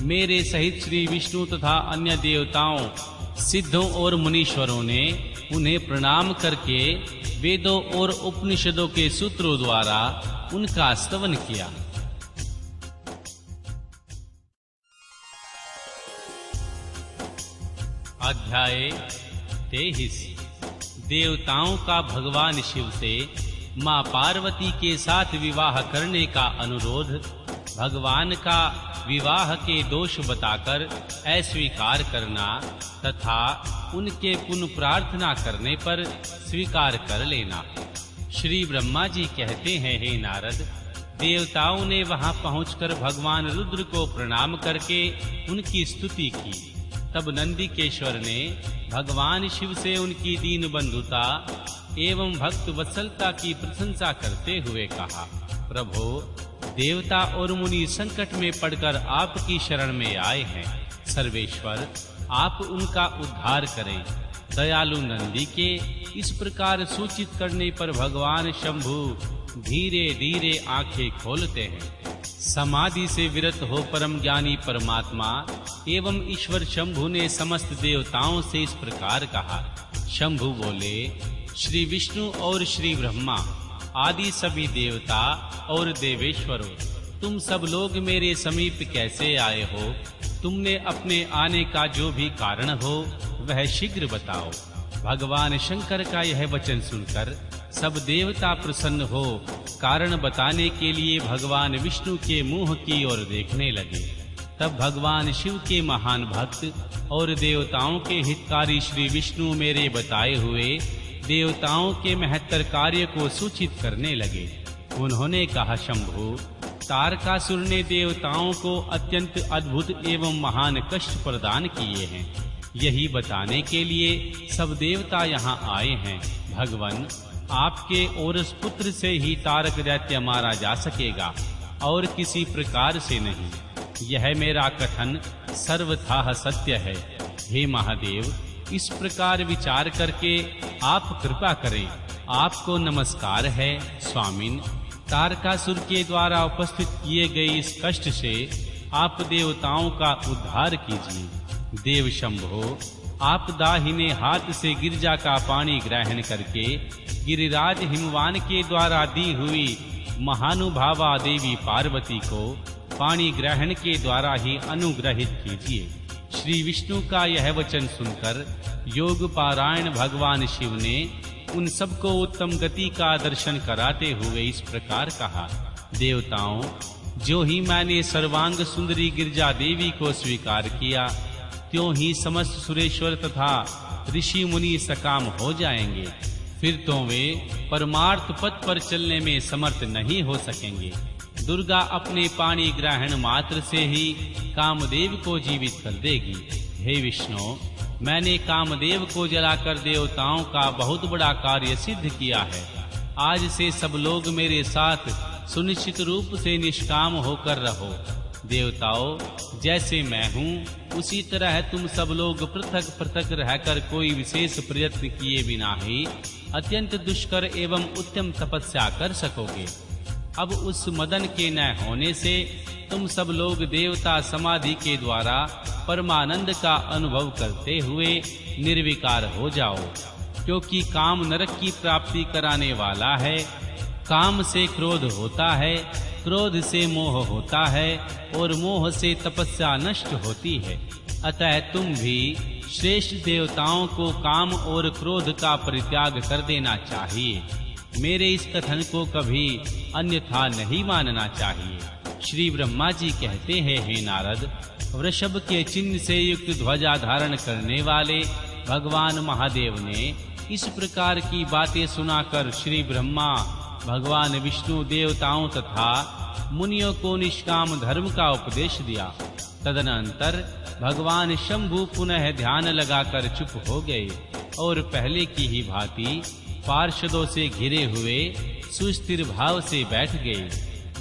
मेरे सहित श्री विष्णु तथा अन्य देवताओं, सिद्धों और मुनीश्वरों ने उन्हें प्रणाम करके वेदों और उपनिषदों के सूत्रों द्वारा उनका स्तवन किया। अध्याय 23। देवताओं का भगवान शिव से मां पार्वती के साथ विवाह करने का अनुरोध। भगवान का विवाह के दोष बताकर अस्वीकार करना तथा उनके पुनः प्रार्थना करने पर स्वीकार कर लेना। श्री ब्रह्मा जी कहते हैं, हे नारद, देवताओं ने वहां पहुंचकर भगवान रुद्र को प्रणाम करके उनकी स्तुति की। तब नंदिकेश्वर ने भगवान शिव से उनकी दीन बंधुता एवं भक्त वत्सलता की प्रशंसा करते हुए कहा, प्रभो, देवता और मुनि संकट में पड़कर आपकी शरण में आए हैं। सर्वेश्वर, आप उनका उद्धार करें। दयालु नंदी के इस प्रकार सूचित करने पर भगवान शंभु धीरे धीरे आंखें खोलते हैं। समाधि से विरत हो परम ज्ञानी परमात्मा एवं ईश्वर शंभु ने समस्त देवताओं से इस प्रकार कहा। शंभु बोले, श्री विष्णु और श्री ब्रह्मा आदि सभी देवता और देवेश्वरों, तुम सब लोग मेरे समीप कैसे आए हो? तुमने अपने आने का जो भी कारण हो वह शीघ्र बताओ। भगवान शंकर का यह वचन सुनकर सब देवता प्रसन्न हो कारण बताने के लिए भगवान विष्णु के मुंह की ओर देखने लगे। तब भगवान शिव के महान भक्त और देवताओं के हितकारी श्री विष्णु मेरे बताए हुए देवताओं के महत्तर कार्य को सूचित करने लगे। उन्होंने कहा, शंभु, तारकासुर ने देवताओं को अत्यंत अद्भुत एवं महान कष्ट प्रदान किए हैं। यही बताने के लिए सब देवता यहाँ आए हैं। भगवान, आपके औरस पुत्र से ही तारक दैत्य मारा जा सकेगा और किसी प्रकार से नहीं। यह मेरा कथन सर्वथा सत्य है। हे महादेव, इस प्रकार विचार करके आप कृपा करें। आपको नमस्कार है स्वामिन। तारकासुर के द्वारा उपस्थित किए गए इस कष्ट से आप देवताओं का उद्धार कीजिए। देव शंभो, आप दाहिने हाथ से गिरजा का पानी ग्रहण करके गिरिराज हिमवान के द्वारा दी हुई महानुभावा देवी पार्वती को पानी ग्रहण के द्वारा ही अनुग्रहित कीजिए। श्री विष्णु का यह वचन सुनकर योग पारायण भगवान शिव ने उन सबको उत्तम गति का दर्शन कराते हुए इस प्रकार कहा, देवताओं, जो ही मैंने सर्वांग सुंदरी गिरजा देवी को स्वीकार किया, त्यों ही समस्त सुरेश्वर तथा ऋषि मुनि सकाम हो जाएंगे। फिर तो वे परमार्थ पथ पर चलने में समर्थ नहीं हो सकेंगे। दुर्गा अपने पाणी ग्रहण मात्र से ही कामदेव को जीवित कर देगी। हे विष्णु, मैंने कामदेव को जलाकर देवताओं का बहुत बड़ा कार्य सिद्ध किया है। आज से सब लोग मेरे साथ सुनिश्चित रूप से निष्काम होकर रहो। देवताओं, जैसे मैं हूँ उसी तरह तुम सब लोग पृथक पृथक रहकर कोई विशेष प्रयत्न किए बिना ही अत्यंत दुष्कर एवं उत्तम तपस्या कर सकोगे। अब उस मदन के न होने से तुम सब लोग देवता समाधि के द्वारा परमानंद का अनुभव करते हुए निर्विकार हो जाओ, क्योंकि काम नरक की प्राप्ति कराने वाला है। काम से क्रोध होता है, क्रोध से मोह होता है और मोह से तपस्या नष्ट होती है। अतः तुम भी श्रेष्ठ देवताओं को काम और क्रोध का परित्याग कर देना चाहिए। मेरे इस कथन को कभी अन्यथा नहीं मानना चाहिए। श्री ब्रह्मा जी कहते हैं, हे नारद, वृषभ के चिन्ह से युक्त ध्वजा धारण करने वाले भगवान महादेव ने इस प्रकार की बातें सुनाकर श्री ब्रह्मा, भगवान विष्णु, देवताओं तथा मुनियों को निष्काम धर्म का उपदेश दिया। तदनंतर भगवान शंभु पुनः ध्यान लगाकर चुप हो गए और पहले की ही भांति पार्षदों से घिरे हुए सुस्थिर भाव से बैठ गए।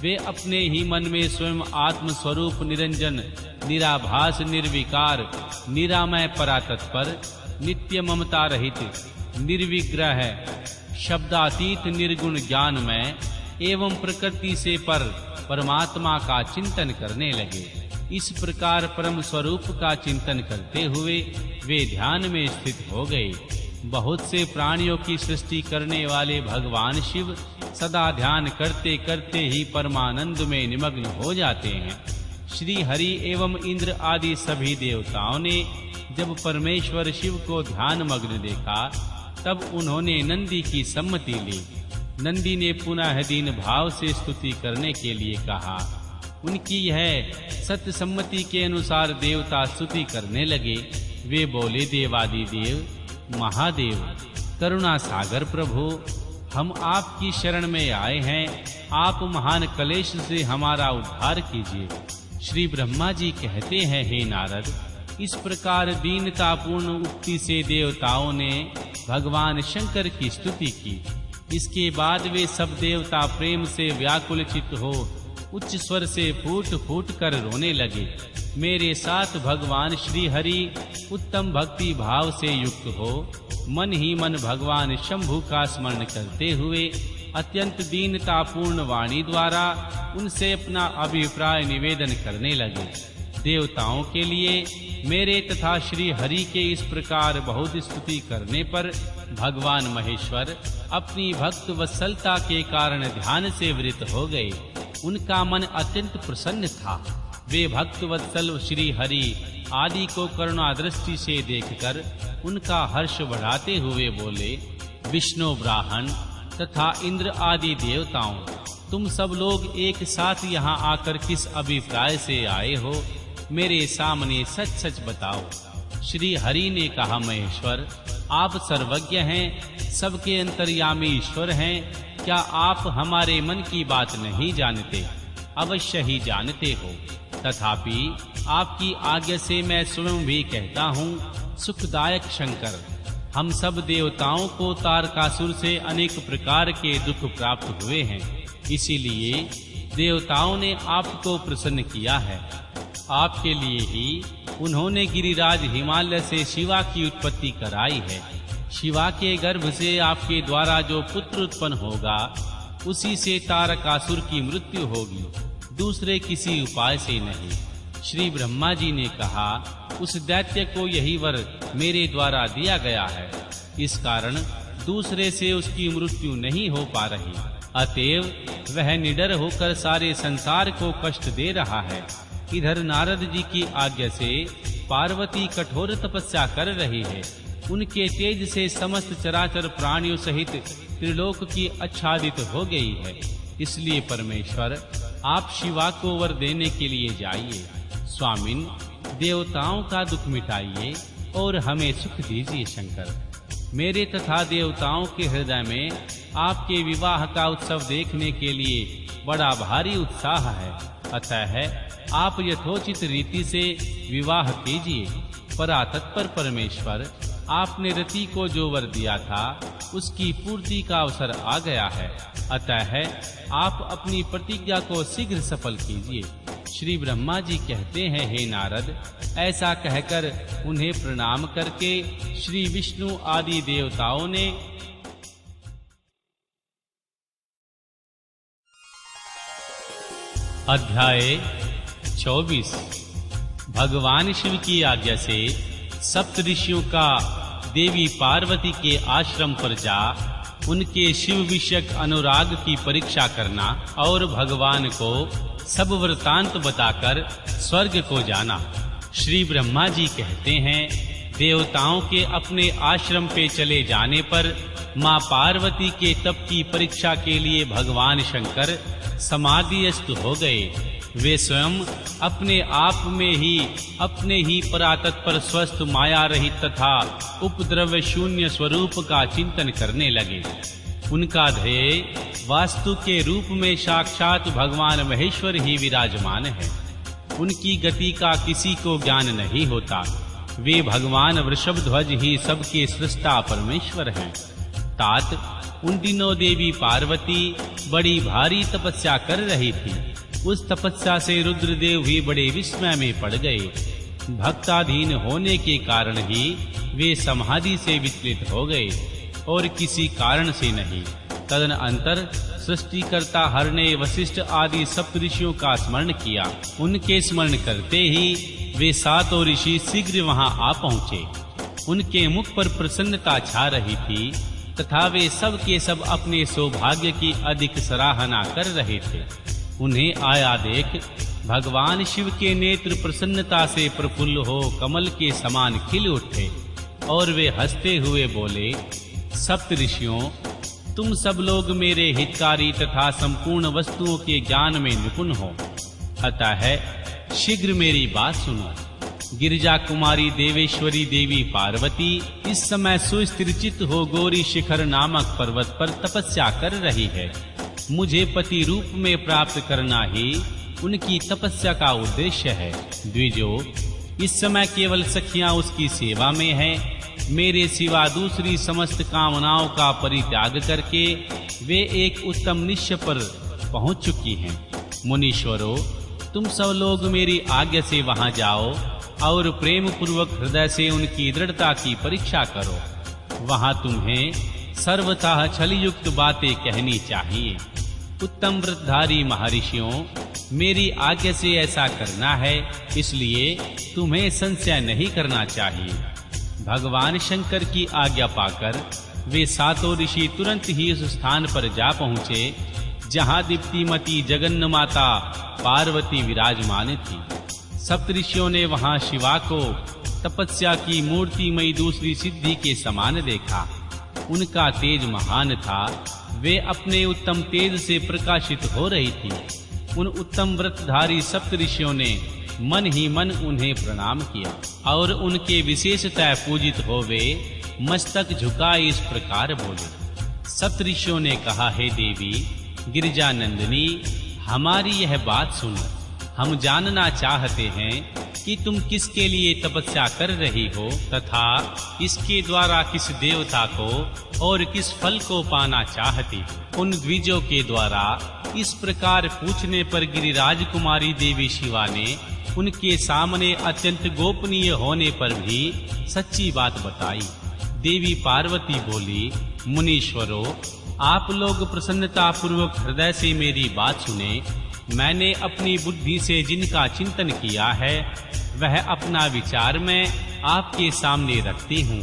वे अपने ही मन में स्वयं आत्म स्वरूप निरंजन, निराभास, निर्विकार, निरामय, परातत्पर, नित्य ममता रहित, निर्विग्रह, शब्दातीत, निर्गुण, ज्ञानमय एवं प्रकृति से पर परमात्मा का चिंतन करने लगे। इस प्रकार परम स्वरूप का चिंतन करते हुए वे ध्यान में स्थित हो गए। बहुत से प्राणियों की सृष्टि करने वाले भगवान शिव सदा ध्यान करते करते ही परमानंद में निमग्न हो जाते हैं। श्री हरि एवं इंद्र आदि सभी देवताओं ने जब परमेश्वर शिव को ध्यान मग्न देखा, तब उन्होंने नंदी की सम्मति ली। नंदी ने पुनः दीन भाव से स्तुति करने के लिए कहा। उनकी यह सत्य सम्मति के अनुसार देवता स्तुति करने लगे। वे बोले, देवादिदेव, महादेव, करुणा सागर प्रभु, हम आपकी शरण में आए हैं। आप महान कलेश से हमारा उद्धार कीजिए। श्री ब्रह्मा जी कहते हैं, हे नारद, इस प्रकार दीनतापूर्ण उक्ति से देवताओं ने भगवान शंकर की स्तुति की। इसके बाद वे सब देवता प्रेम से व्याकुलचित हो उच्च स्वर से फूट फूट कर रोने लगे। मेरे साथ भगवान श्री हरि उत्तम भक्ति भाव से युक्त हो मन ही मन भगवान शंभु का स्मरण करते हुए अत्यंत दीनतापूर्ण वाणी द्वारा उनसे अपना अभिप्राय निवेदन करने लगे। देवताओं के लिए मेरे तथा श्री हरि के इस प्रकार बहुत स्तुति करने पर भगवान महेश्वर अपनी भक्त वत्सलता के कारण ध्यान से वृत हो गए। उनका मन अत्यंत प्रसन्न था। वे भक्त वत्सल श्री हरि आदि को करुणा दृष्टि से देखकर उनका हर्ष बढ़ाते हुए बोले, विष्णु ब्राह्मण तथा इंद्र आदि देवताओं, तुम सब लोग एक साथ यहाँ आकर किस अभिप्राय से आए हो? मेरे सामने सच सच बताओ। श्री हरि ने कहा, महेश्वर, आप सर्वज्ञ हैं, सबके अंतर्यामी ईश्वर हैं। क्या आप हमारे मन की बात नहीं जानते? अवश्य ही जानते हो। तथापि आपकी आज्ञा से मैं स्वयं भी कहता हूँ, सुखदायक शंकर, हम सब देवताओं को तारकासुर से अनेक प्रकार के दुख प्राप्त हुए हैं। इसीलिए देवताओं ने आपको प्रसन्न किया है। आपके लिए ही उन्होंने गिरिराज हिमालय से शिवा की उत्पत्ति कराई है। शिवा के गर्भ से आपके द्वारा जो पुत्र उत्पन्न होगा, उसी से तारकासुर की मृत्यु होगी, दूसरे किसी उपाय से नहीं। श्री ब्रह्मा जी ने कहा, उस दैत्य को यही वर मेरे द्वारा दिया गया है, इस कारण दूसरे से उसकी मृत्यु नहीं हो पा रही। अतएव वह निडर होकर सारे संसार को कष्ट दे रहा है। इधर नारद जी की आज्ञा से पार्वती कठोर तपस्या कर रही है। उनके तेज से समस्त चराचर प्राणियों सहित त्रिलोक की आच्छादित हो गई है। इसलिए परमेश्वर, आप शिवा को वर देने के लिए जाइए। स्वामिन, देवताओं का दुख मिटाइए और हमें सुख दीजिए। शंकर, मेरे तथा देवताओं के हृदय में आपके विवाह का उत्सव देखने के लिए बड़ा भारी उत्साह है। अतः आप यथोचित रीति से विवाह कीजिए। परातत्पर परमेश्वर, आपने रति को जो वर दिया था उसकी पूर्ति का अवसर आ गया है। अतः आप अपनी प्रतिज्ञा को शीघ्र सफल कीजिए। श्री ब्रह्मा जी कहते हैं, हे नारद, ऐसा कहकर उन्हें प्रणाम करके श्री विष्णु आदि देवताओं ने अध्याय 24 भगवान शिव की आज्ञा से सप्तऋषियों का देवी पार्वती के आश्रम पर जा उनके शिव विषयक अनुराग की परीक्षा करना और भगवान को सब वृतांत बताकर स्वर्ग को जाना। श्री ब्रह्मा जी कहते हैं, देवताओं के अपने आश्रम पे चले जाने पर मां पार्वती के तप की परीक्षा के लिए भगवान शंकर समाधिस्थ हो गए। वे स्वयं अपने आप में ही अपने ही परातत्पर स्वस्थ माया रहित तथा उपद्रव शून्य स्वरूप का चिंतन करने लगे। उनका ध्येय वास्तु के रूप में साक्षात भगवान महेश्वर ही विराजमान है। उनकी गति का किसी को ज्ञान नहीं होता। वे भगवान वृषभध्वज ही सबके सृष्टा परमेश्वर हैं। तात उन दिनों देवी पार्वती बड़ी भारी तपस्या कर रही थी। उस तपस्या से रुद्रदेव भी बड़े विस्मय में पड़ गए। भक्ताधीन होने के कारण ही वे समाधि से विचलित हो गए और किसी कारण से नहीं। तदनंतर सृष्टिकर्ता हर ने वशिष्ठ आदि सप्तऋषियों का स्मरण किया। उनके स्मरण करते ही वे सातों ऋषि शीघ्र वहां आ पहुंचे। उनके मुख पर प्रसन्नता छा रही थी तथा वे सब के सब अपने सौभाग्य की अधिक सराहना कर रहे थे। उन्हें आया देख भगवान शिव के नेत्र प्रसन्नता से प्रफुल्ल हो कमल के समान खिल उठे और वे हंसते हुए बोले, सप्तऋषियों, तुम सब लोग मेरे हितकारी तथा संपूर्ण वस्तुओं के ज्ञान में निपुण हो। अतः शीघ्र मेरी बात सुनो। गिरिजा कुमारी देवेश्वरी देवी पार्वती इस समय सुस्थिरचित हो गौरी शिखर नामक पर्वत पर तपस्या कर रही है। मुझे पति रूप में प्राप्त करना ही उनकी तपस्या का उद्देश्य है। द्विजो, इस समय केवल सखियां उसकी सेवा में हैं। मेरे सिवा दूसरी समस्त कामनाओं का परित्याग करके वे एक उत्तम निश्चय पर पहुंच चुकी हैं। मुनीश्वरों, तुम सब लोग मेरी आज्ञा से वहां जाओ और प्रेम पूर्वक हृदय से उनकी दृढ़ता की परीक्षा करो। वहां तुम्हें सर्वथा छलयुक्त बातें कहनी चाहिए। उत्तम व्रतधारी महर्षियों, मेरी आज्ञा से ऐसा करना है, इसलिए तुम्हें संशय नहीं करना चाहिए। भगवान शंकर की आज्ञा पाकर वे सातों ऋषि तुरंत ही उस स्थान पर जा पहुंचे जहां दीप्तिमती जगन्माता पार्वती विराजमान थी। सप्तऋषियों ने वहां शिवा को तपस्या की मूर्तिमयी दूसरी सिद्धि के समान देखा। उनका तेज महान था। वे अपने उत्तम तेज से प्रकाशित हो रही थी। उन उत्तम व्रतधारी सप्तऋषियों ने मन ही मन उन्हें प्रणाम किया और उनके विशेषतः पूजित हो वे मस्तक झुकाए इस प्रकार बोले। सप्तऋषियों ने कहा, हे देवी गिरिजा नंदिनी, हमारी यह बात सुनो। हम जानना चाहते हैं कि तुम किसके लिए तपस्या कर रही हो तथा इसके द्वारा किस देवता को और किस फल को पाना चाहती हो। उन द्विजों के द्वारा इस प्रकार पूछने पर गिरिराज कुमारी देवी शिवा ने उनके सामने अत्यंत गोपनीय होने पर भी सच्ची बात बताई। देवी पार्वती बोली, मुनीश्वरों, आप लोग प्रसन्नता पूर्वक हृदय से मेरी बात सुने। मैंने अपनी बुद्धि से जिनका चिंतन किया है वह अपना विचार मैं आपके सामने रखती हूँ।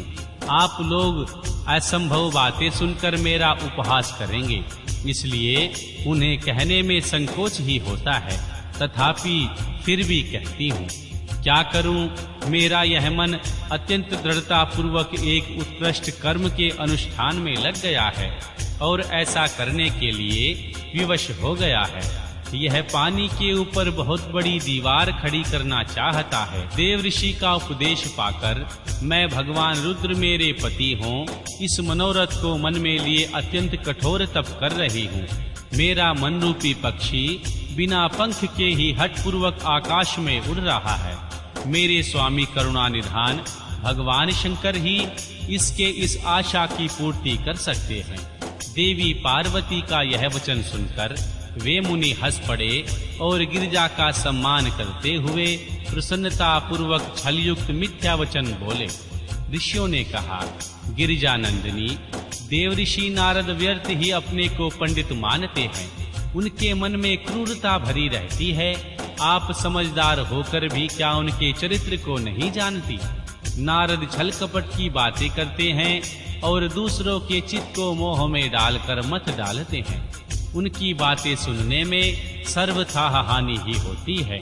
आप लोग असंभव बातें सुनकर मेरा उपहास करेंगे, इसलिए उन्हें कहने में संकोच ही होता है, तथापि फिर भी कहती हूँ। क्या करूं, मेरा यह मन अत्यंत दृढ़ता पूर्वक एक उत्कृष्ट कर्म के अनुष्ठान में लग गया है और ऐसा करने के लिए विवश हो गया है। यह पानी के ऊपर बहुत बड़ी दीवार खड़ी करना चाहता है। देव ऋषि का उपदेश पाकर मैं भगवान रुद्र मेरे पति हों, इस मनोरथ को मन में लिए अत्यंत कठोर तप कर रही हूँ। मेरा मन रूपी पक्षी बिना पंख के ही हठपूर्वक आकाश में उड़ रहा है। मेरे स्वामी करुणा निधान भगवान शंकर ही इसके इस आशा की पूर्ति कर सकते हैं। देवी पार्वती का यह वचन सुनकर वे मुनि हंस पड़े और गिरिजा का सम्मान करते हुए प्रसन्नता पूर्वक छलयुक्त मिथ्या वचन बोले। ऋषियों ने कहा, गिरिजा नंदिनी, देव ऋषि नारद व्यर्थ ही अपने को पंडित मानते हैं। उनके मन में क्रूरता भरी रहती है। आप समझदार होकर भी क्या उनके चरित्र को नहीं जानती? नारद छल कपट की बातें करते हैं और दूसरों के चित्त को मोह में डालकर मत डालते हैं। उनकी बातें सुनने में सर्वथा हानि ही होती है।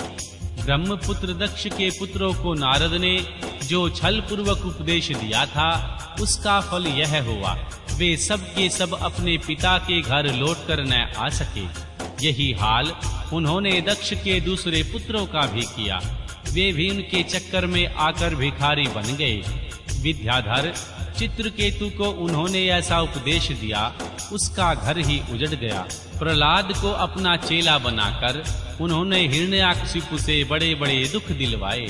ब्रह्मपुत्र दक्ष के पुत्रों को नारद ने जो छल पूर्वक उपदेश दिया था, उसका फल यह हुआ, वे सब के सब अपने पिता के घर लौटकर न आ सके। यही हाल उन्होंने दक्ष के दूसरे पुत्रों का भी किया। वे भी उनके चक्कर में आकर भिखारी बन गए। विद्याधर चित्रकेतु को उन्होंने ऐसा उपदेश दिया, उसका घर ही उजड़ गया। प्रहलाद को अपना चेला बनाकर उन्होंने हिरण्याकशिपु से बड़े-बड़े दुख दिलवाए।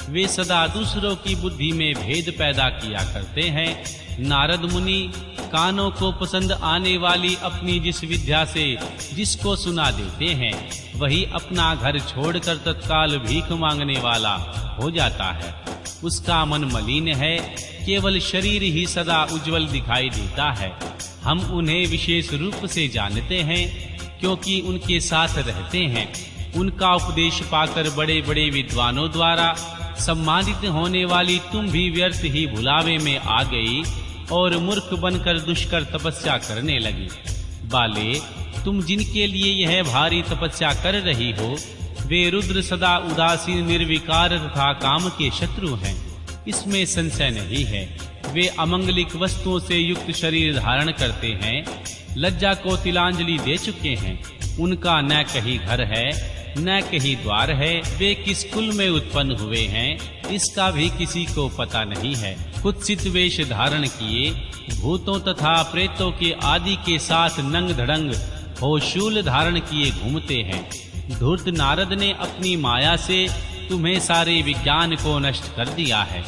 वे सदा दूसरों की बुद्धि में भेद पैदा किया करते हैं। नारद मुनि कानों को पसंद आने वाली अपनी जिस विद्या से जिसको सुना देते हैं, वही अपना घर छोड़कर तत्काल भीख मांगने वाला हो जाता है। उसका मन मलिन है, केवल शरीर ही सदा उज्जवल दिखाई देता है। हम उन्हें विशेष रूप से जानते हैं क्योंकि उनके साथ रहते हैं। उनका उपदेश पाकर बड़े-बड़े विद्वानों द्वारा सम्मानित होने वाली तुम भी व्यर्थ ही भुलावे में आ गई और मूर्ख बनकर दुष्कर तपस्या करने लगी। बाले, तुम जिनके लिए यह भारी तपस्या कर रही हो, वे रुद्र सदा उदासीन निर्विकार तथा काम के शत्रु हैं, इसमें संशय नहीं है। वे अमंगलिक वस्तुओं से युक्त शरीर धारण करते हैं, लज्जा को तिलांजलि दे चुके हैं। उनका न कहीं घर है न कहीं द्वार है। वे किस कुल में उत्पन्न हुए हैं, इसका भी किसी को पता नहीं है। कुत्सित वेश धारण किए भूतों तथा प्रेतों के आदि के साथ नंग धड़ंग हो शूल धारण किए घूमते हैं। धूर्त नारद ने अपनी माया से तुम्हें सारे विज्ञान को नष्ट कर दिया है।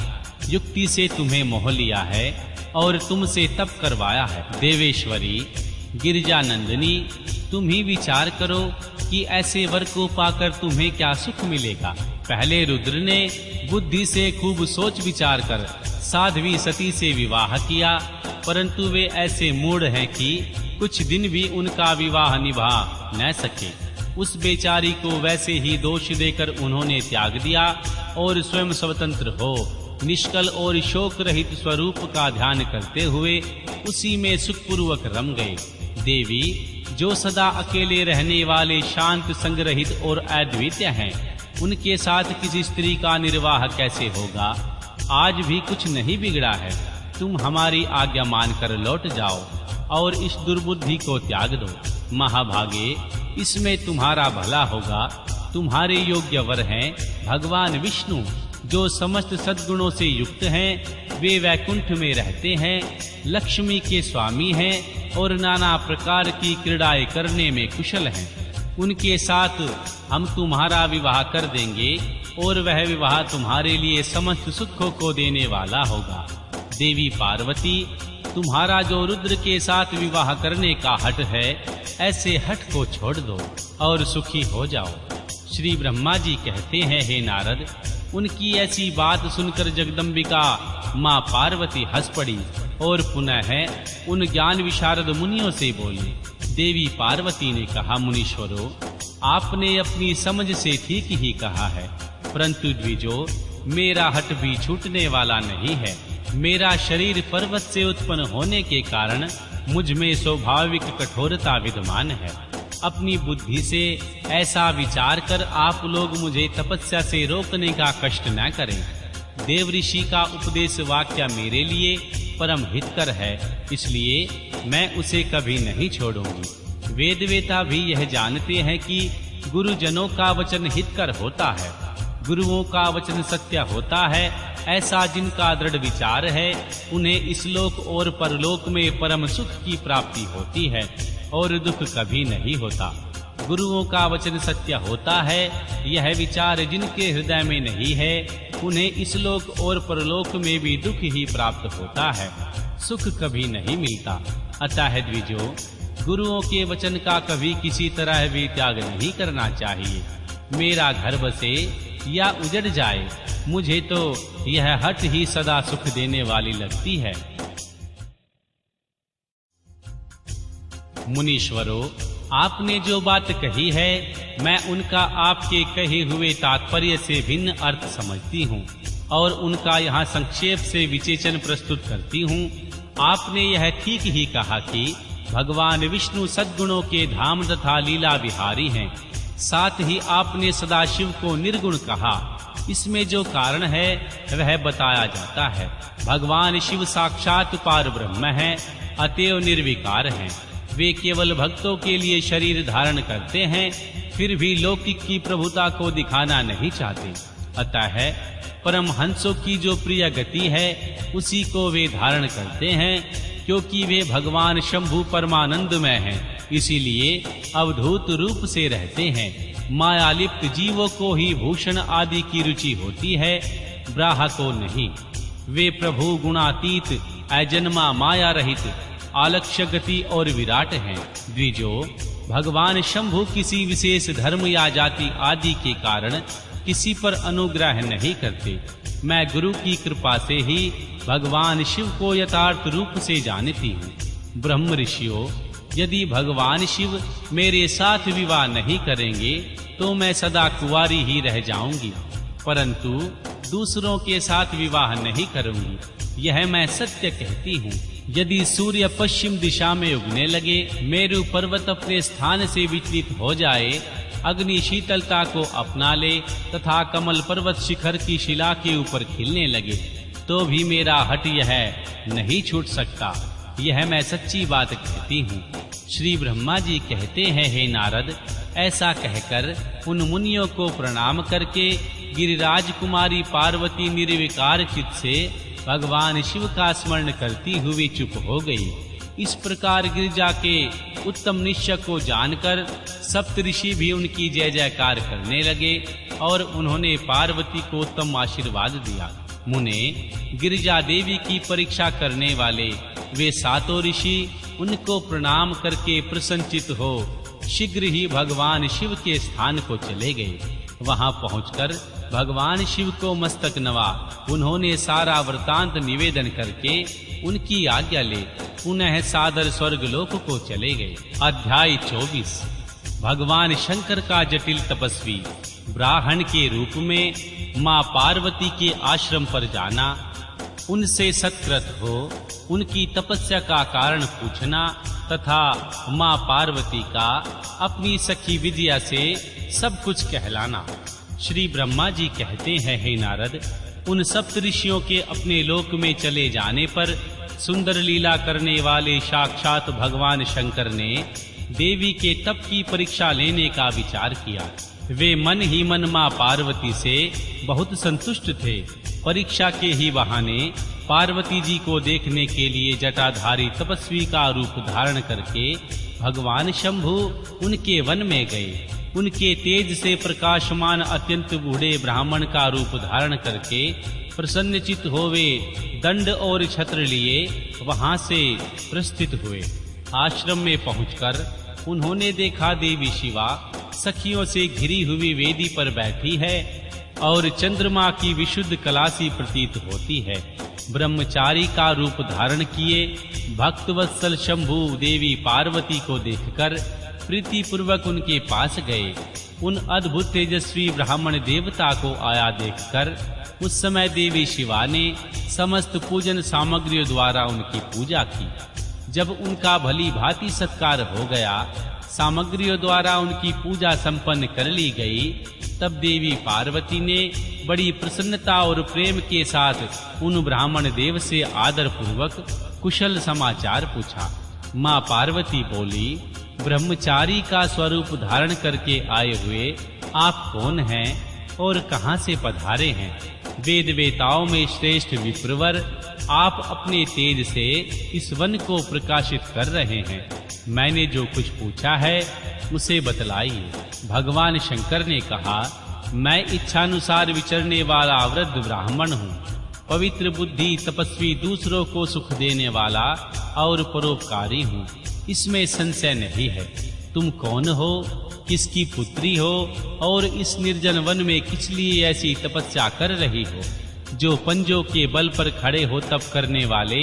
युक्ति से तुम्हें मोह लिया है और तुमसे तप करवाया है। देवेश्वरी, गिरिजा नंदिनी, तुम ही विचार करो कि ऐसे वर को पाकर तुम्हें क्या सुख मिलेगा। पहले रुद्र ने बुद्धि से खूब सोच विचार कर साध्वी सती से विवाह किया, परंतु वे ऐसे मूढ़ हैं कि कुछ दिन भी उनका विवाह निभा न सके। उस बेचारी को वैसे ही दोष देकर उन्होंने त्याग दिया और स्वयं स्वतंत्र हो निष्कल और शोक रहित स्वरूप का ध्यान करते हुए उसी में सुखपूर्वक रम गए। देवी, जो सदा अकेले रहने वाले शांत संग्रहित और अद्वितीय हैं, उनके साथ किसी स्त्री का निर्वाह कैसे होगा? आज भी कुछ नहीं बिगड़ा है। तुम हमारी आज्ञा मानकर लौट जाओ और इस दुर्बुद्धि को त्याग दो। महाभागे, इसमें तुम्हारा भला होगा। तुम्हारे योग्य वर हैं भगवान विष्णु, जो समस्त सद्गुणों से युक्त हैं। वे वैकुंठ में रहते हैं, लक्ष्मी के स्वामी हैं और नाना प्रकार की क्रीड़ाएं करने में कुशल हैं। उनके साथ हम तुम्हारा विवाह कर देंगे और वह विवाह तुम्हारे लिए समस्त सुखों को देने वाला होगा। देवी पार्वती, तुम्हारा जो रुद्र के साथ विवाह करने का हठ है, ऐसे हठ को छोड़ दो और सुखी हो जाओ। श्री ब्रह्मा जी कहते हैं, हे नारद, उनकी ऐसी बात सुनकर जगदम्बिका माँ पार्वती हंस पड़ी और पुनः उन ज्ञान विशारद मुनियों से बोली। देवी पार्वती ने कहा, मुनीश्वरों, आपने अपनी समझ से ठीक ही कहा है, परंतु द्विजो, मेरा हठ भी छूटने वाला नहीं है। मेरा शरीर पर्वत से उत्पन्न होने के कारण मुझ में स्वाभाविक कठोरता विद्यमान है। अपनी बुद्धि से ऐसा विचार कर आप लोग मुझे तपस्या से रोकने का कष्ट न करें। देव ऋषि का उपदेश वाक्य मेरे लिए परम हितकर है, इसलिए मैं उसे कभी नहीं छोड़ूंगी। वेदवेता भी यह जानते हैं कि गुरुजनों का वचन हितकर होता है, गुरुओं का वचन सत्य होता है। ऐसा जिनका दृढ़ विचार है, उन्हें इस लोक और परलोक में परम सुख की प्राप्ति होती है और दुख कभी नहीं होता। गुरुओं का वचन सत्य होता है, यह विचार जिनके हृदय में नहीं है, उन्हें इस लोक और परलोक में भी दुख ही प्राप्त होता है, सुख कभी नहीं मिलता। अतः द्विजो, गुरुओं के वचन का कभी किसी तरह भी त्याग नहीं करना चाहिए। मेरा घर बसे या उजड़ जाए, मुझे तो यह हट ही सदा सुख देने वाली लगती है। मुनीश्वरों, आपने जो बात कही है, मैं उनका आपके कहे हुए तात्पर्य से भिन्न अर्थ समझती हूँ और उनका यहाँ संक्षेप से विचेचन प्रस्तुत करती हूँ। आपने यह ठीक ही कहा कि भगवान विष्णु सद्गुणों के धाम तथा लीला विहारी हैं। साथ ही आपने सदाशिव को निर्गुण कहा। इसमें जो कारण है वह बताया जाता है। भगवान शिव साक्षात पार ब्रह्म हैं, अतएव निर्विकार हैं। वे केवल भक्तों के लिए शरीर धारण करते हैं, फिर भी लौकिक की प्रभुता को दिखाना नहीं चाहते। अतः परमहंसों की जो प्रिय गति है, उसी को वे धारण करते हैं, क्योंकि वे भगवान शंभु परमानंदमय हैं, इसीलिए अवधूत रूप से रहते हैं। मायालिप्त जीवों को ही भूषण आदि की रुचि होती है, ब्राह्मण को नहीं। वे प्रभु गुणातीत, अजन्मा, माया रहित, आलक्ष्य गति और विराट हैं। द्विजो, भगवान शंभु किसी विशेष धर्म या जाति आदि के कारण किसी पर अनुग्रह नहीं करते। मैं गुरु की कृपा से ही भगवान शिव को यथार्थ रूप से जानती हूँ। ब्रह्म ऋषियों, यदि भगवान शिव मेरे साथ विवाह नहीं करेंगे तो मैं सदा कुंवारी ही रह जाऊंगी, परंतु दूसरों के साथ विवाह नहीं करूंगी, यह मैं सत्य कहती हूँ। यदि सूर्य पश्चिम दिशा में उगने लगे, मेरु पर्वत अपने स्थान से विचलित हो जाए, अग्नि शीतलता को अपना ले तथा कमल पर्वत शिखर की शिला के ऊपर खिलने लगे, तो भी मेरा हट यह नहीं छूट सकता। यह मैं सच्ची बात कहती हूँ। श्री ब्रह्मा जी कहते हैं, हे नारद, ऐसा कहकर उन मुनियों को प्रणाम करके गिरिराज कुमारी पार्वती निर्विकार चित्त से भगवान शिव का स्मरण करती हुई चुप हो गई। इस प्रकार गिरिजा के उत्तम निश्चय को जानकर सप्तऋषि भी उनकी जय जयकार करने लगे और उन्होंने पार्वती को उत्तम आशीर्वाद दिया। मुने, गिरिजा देवी की परीक्षा करने वाले वे सातों ऋषि उनको प्रणाम करके प्रसन्नचित हो शीघ्र ही भगवान शिव के स्थान को चले गए। वहां पहुंचकर भगवान शिव को मस्तक नवा उन्होंने सारा वृतांत निवेदन करके उनकी आज्ञा ले पुनः सादर स्वर्गलोक को चले गए। अध्याय 24। भगवान शंकर का जटिल तपस्वी ब्राह्मण के रूप में मां पार्वती के आश्रम पर जाना, उनसे सत्कृत हो उनकी तपस्या का कारण पूछना तथा मां पार्वती का अपनी सखी विद्या से सब कुछ कहलाना। श्री ब्रह्मा जी कहते हैं, हे नारद, उन सप्तऋषियों के अपने लोक में चले जाने पर सुंदर लीला करने वाले साक्षात भगवान शंकर ने देवी के तप की परीक्षा लेने का विचार किया। वे मन ही मन मां पार्वती से बहुत संतुष्ट थे। परीक्षा के ही बहाने पार्वती जी को देखने के लिए जटाधारी तपस्वी का रूप धारण करके भगवान शंभु उनके वन में गए। उनके तेज से प्रकाशमान अत्यंत बूढ़े ब्राह्मण का रूप धारण करके प्रसन्नचित होवे दंड और छत्र लिए वहां से प्रस्थित हुए। आश्रम में पहुंचकर उन्होंने देखा देवी शिवा सखियों से घिरी हुई वेदी पर बैठी है और चंद्रमा की विशुद्ध कला सी प्रतीत होती है। ब्रह्मचारी का रूप धारण किए भक्त वत्सल शंभु देवी पार्वती को देखकर प्रीति पूर्वक उनके पास गए। उन अद्भुत तेजस्वी ब्राह्मण देवता को आया देखकर उस समय देवी शिवा ने समस्त पूजन सामग्रियों द्वारा उनकी पूजा की। जब उनका भली भांति सत्कार हो गया, सामग्रियों द्वारा उनकी पूजा संपन्न कर ली गई, तब देवी पार्वती ने बड़ी प्रसन्नता और प्रेम के साथ उन ब्राह्मण देव से आदर पूर्वक कुशल समाचार पूछा। मां पार्वती बोली, ब्रह्मचारी का स्वरूप धारण करके आए हुए आप कौन हैं और कहां से पधारे हैं? वेद वेताओं में श्रेष्ठ विप्रवर, आप अपने तेज से इस वन को प्रकाशित कर रहे हैं। मैंने जो कुछ पूछा है उसे बतलाइए। भगवान शंकर ने कहा, मैं इच्छानुसार विचरने वाला वृद्ध ब्राह्मण हूँ, पवित्र बुद्धि तपस्वी, दूसरों को सुख देने वाला और परोपकारी हूँ, इसमें संशय नहीं है। तुम कौन हो, किसकी पुत्री हो और इस निर्जन वन में किस लिए ऐसी तपस्या कर रही हो, जो पंजों के बल पर खड़े हो तप करने वाले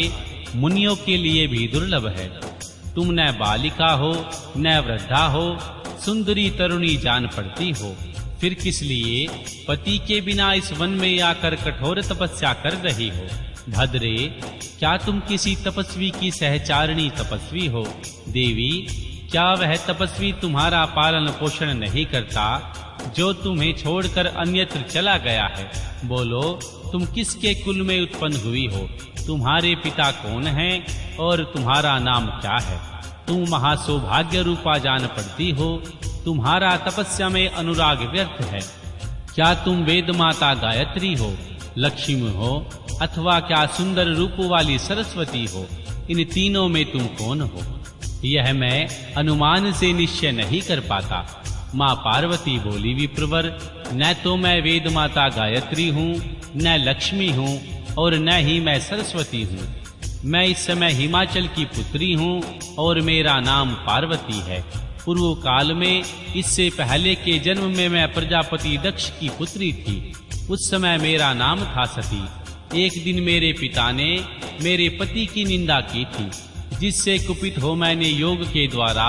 मुनियों के लिए भी दुर्लभ है। तुम न बालिका हो न वृद्धा हो, सुंदरी तरुणी जान पड़ती हो, फिर किस लिए पति के बिना इस वन में आकर कठोर तपस्या कर रही हो? भद्रे, क्या तुम किसी तपस्वी की सहचारिणी तपस्वी हो? देवी, क्या वह तपस्वी तुम्हारा पालन पोषण नहीं करता, जो तुम्हें छोड़कर अन्यत्र चला गया है? बोलो, तुम किसके कुल में उत्पन्न हुई हो? तुम्हारे पिता कौन हैं और तुम्हारा नाम क्या है? तुम महासौभाग्य रूपा जान पड़ती हो, तुम्हारा तपस्या में अनुराग व्यर्थ है। क्या तुम वेद माता गायत्री हो, लक्ष्मी हो, अथवा क्या सुंदर रूप वाली सरस्वती हो? इन तीनों में तुम कौन हो? यह मैं अनुमान से निश्चय नहीं कर पाता। माँ पार्वती बोली, विप्रवर, न तो मैं वेद माता गायत्री हूँ, न लक्ष्मी हूँ और न ही मैं सरस्वती हूँ। मैं इस समय हिमाचल की पुत्री हूँ और मेरा नाम पार्वती है। पूर्व काल में, इससे पहले के जन्म में मैं प्रजापति दक्ष की पुत्री थी। उस समय मेरा नाम था सती। एक दिन मेरे पिता ने मेरे पति की निंदा की थी, जिससे कुपित हो मैंने योग के द्वारा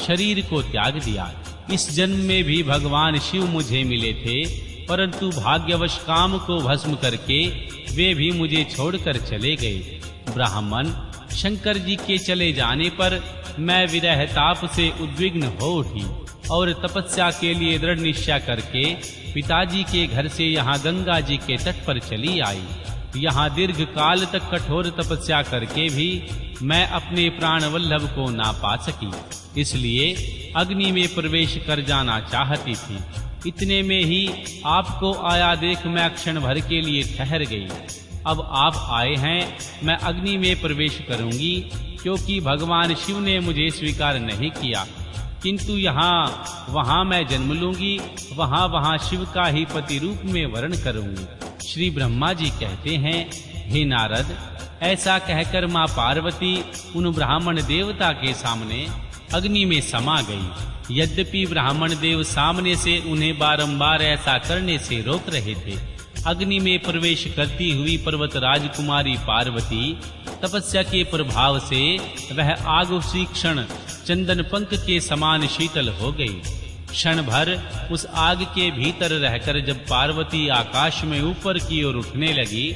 शरीर को त्याग दिया। इस जन्म में भी भगवान शिव मुझे मिले थे, परंतु भाग्यवश काम को भस्म करके वे भी मुझे छोड़कर चले गए। ब्राह्मण, शंकर जी के चले जाने पर मैं विरह ताप से उद्विग्न हो उठी और तपस्या के लिए दृढ़ निश्चय करके पिताजी के घर से यहाँ गंगा जी के तट पर चली आई। यहाँ दीर्घ काल तक कठोर तपस्या करके भी मैं अपने प्राण वल्लभ को ना पा सकी, इसलिए अग्नि में प्रवेश कर जाना चाहती थी। इतने में ही आपको आया देख मैं क्षण भर के लिए ठहर गई। अब आप आए हैं, मैं अग्नि में प्रवेश करूंगी, क्योंकि भगवान शिव ने मुझे स्वीकार नहीं किया। किंतु यहाँ वहाँ मैं जन्म लूंगी, वहाँ शिव का ही पति रूप में वर्ण करूंगी। श्री ब्रह्मा जी कहते हैं, हे नारद, ऐसा कहकर माँ पार्वती उन ब्राह्मण देवता के सामने अग्नि में समा गई। यद्यपि ब्राह्मण देव सामने से उन्हें बारंबार ऐसा करने से रोक रहे थे, अग्नि में प्रवेश करती हुई पर्वत राजकुमारी पार्वती तपस्या के प्रभाव से वह आग उसी क्षण चंदन पंख के समान शीतल हो गई। क्षण भर उस आग के भीतर रहकर जब पार्वती आकाश में ऊपर की ओर उठने लगी,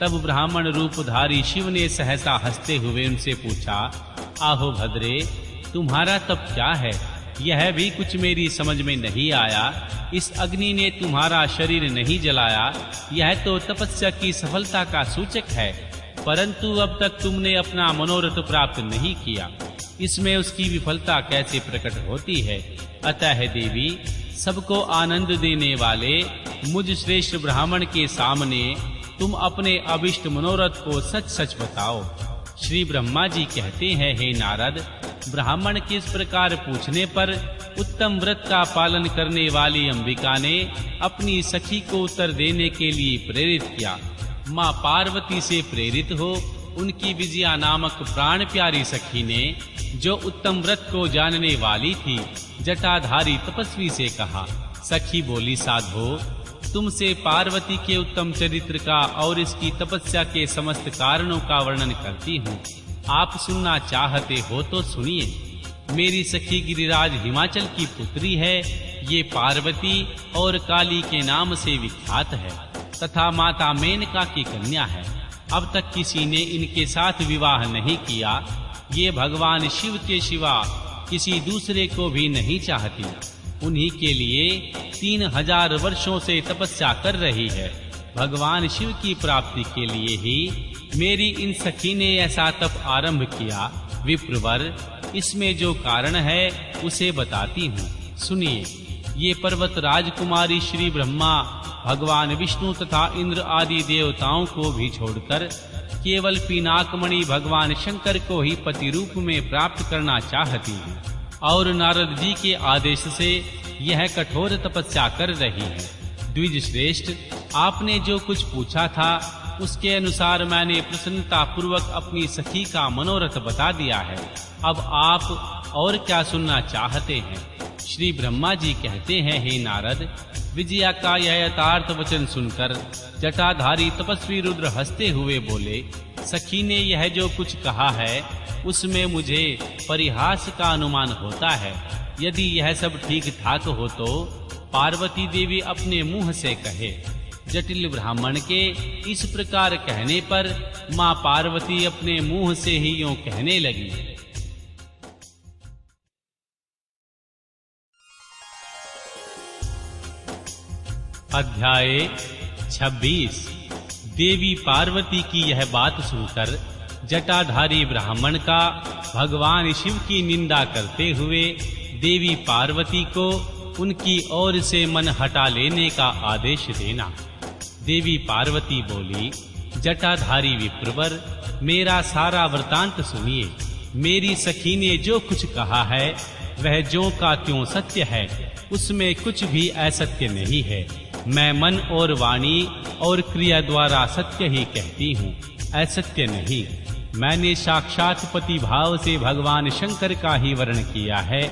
तब ब्राह्मण रूपधारी शिव ने सहसा हंसते हुए उनसे पूछा, आहो भद्रे, तुम्हारा तप क्या है? यह भी कुछ मेरी समझ में नहीं आया। इस अग्नि ने तुम्हारा शरीर नहीं जलाया, यह तो तपस्या की सफलता का सूचक है, परंतु अब तक तुमने अपना मनोरथ प्राप्त नहीं किया, इसमें उसकी विफलता कैसे प्रकट होती है? अतः देवी, सबको आनंद देने वाले मुझ श्रेष्ठ ब्राह्मण के सामने तुम अपने अभिष्ट मनोरथ को सच सच बताओ। श्री ब्रह्मा जी कहते हैं, हे नारद, ब्राह्मण के इस प्रकार पूछने पर उत्तम व्रत का पालन करने वाली अंबिका ने अपनी सखी को उत्तर देने के लिए प्रेरित किया। माँ पार्वती से प्रेरित हो उनकी विजया नामक प्राण प्यारी सखी ने, जो उत्तम व्रत को जानने वाली थी, जटाधारी तपस्वी से कहा। सखी बोली, साधो, तुमसे पार्वती के उत्तम चरित्र का और इसकी तपस्या के समस्त कारणों का वर्णन करती हूँ। आप सुनना चाहते हो तो सुनिए। मेरी सखी गिरिराज हिमाचल की पुत्री है। ये पार्वती और काली के नाम से विख्यात है तथा माता मेनका की कन्या है। अब तक किसी ने इनके साथ विवाह नहीं किया। ये भगवान शिव के सिवा किसी दूसरे को भी नहीं चाहती। उन्हीं के लिए 3000 वर्षों से तपस्या कर रही है। भगवान शिव की प्राप्ति के लिए ही मेरी इन सखी ने ऐसा तप आरंभ किया। विप्रवर, इसमें जो कारण है उसे बताती हूँ, सुनिए। ये पर्वत राजकुमारी श्री ब्रह्मा, भगवान विष्णु तथा इंद्र आदि देवताओं को भी छोड़कर केवल पिनाकमणि भगवान शंकर को ही पति रूप में प्राप्त करना चाहती है और नारद जी के आदेश से यह कठोर तपस्या कर रही है। द्विज श्रेष्ठ, आपने जो कुछ पूछा था उसके अनुसार मैंने प्रसन्नता पूर्वक अपनी सखी का मनोरथ बता दिया है। अब आप और क्या सुनना चाहते हैं? श्री ब्रह्मा जी कहते हैं, हे नारद, विजया का यह यथार्थ वचन सुनकर जटाधारी तपस्वी रुद्र हंसते हुए बोले, सखी ने यह जो कुछ कहा है उसमें मुझे परिहास का अनुमान होता है। यदि यह सब ठीक ठाक हो तो पार्वती देवी अपने मुंह से कहे। जटिल ब्राह्मण के इस प्रकार कहने पर मां पार्वती अपने मुंह से ही यूं कहने लगी। अध्याय 26। देवी पार्वती की यह बात सुनकर जटाधारी ब्राह्मण का भगवान शिव की निंदा करते हुए देवी पार्वती को उनकी ओर से मन हटा लेने का आदेश देना। देवी पार्वती बोली, जटाधारी विप्रवर, मेरा सारा वृतांत सुनिए। मेरी सखी ने जो कुछ कहा है वह ज्यों का त्यों सत्य है, उसमें कुछ भी असत्य नहीं है। मैं मन और वाणी और क्रिया द्वारा सत्य ही कहती हूँ, असत्य नहीं। मैंने साक्षात पति भाव से भगवान शंकर का ही वर्ण किया है।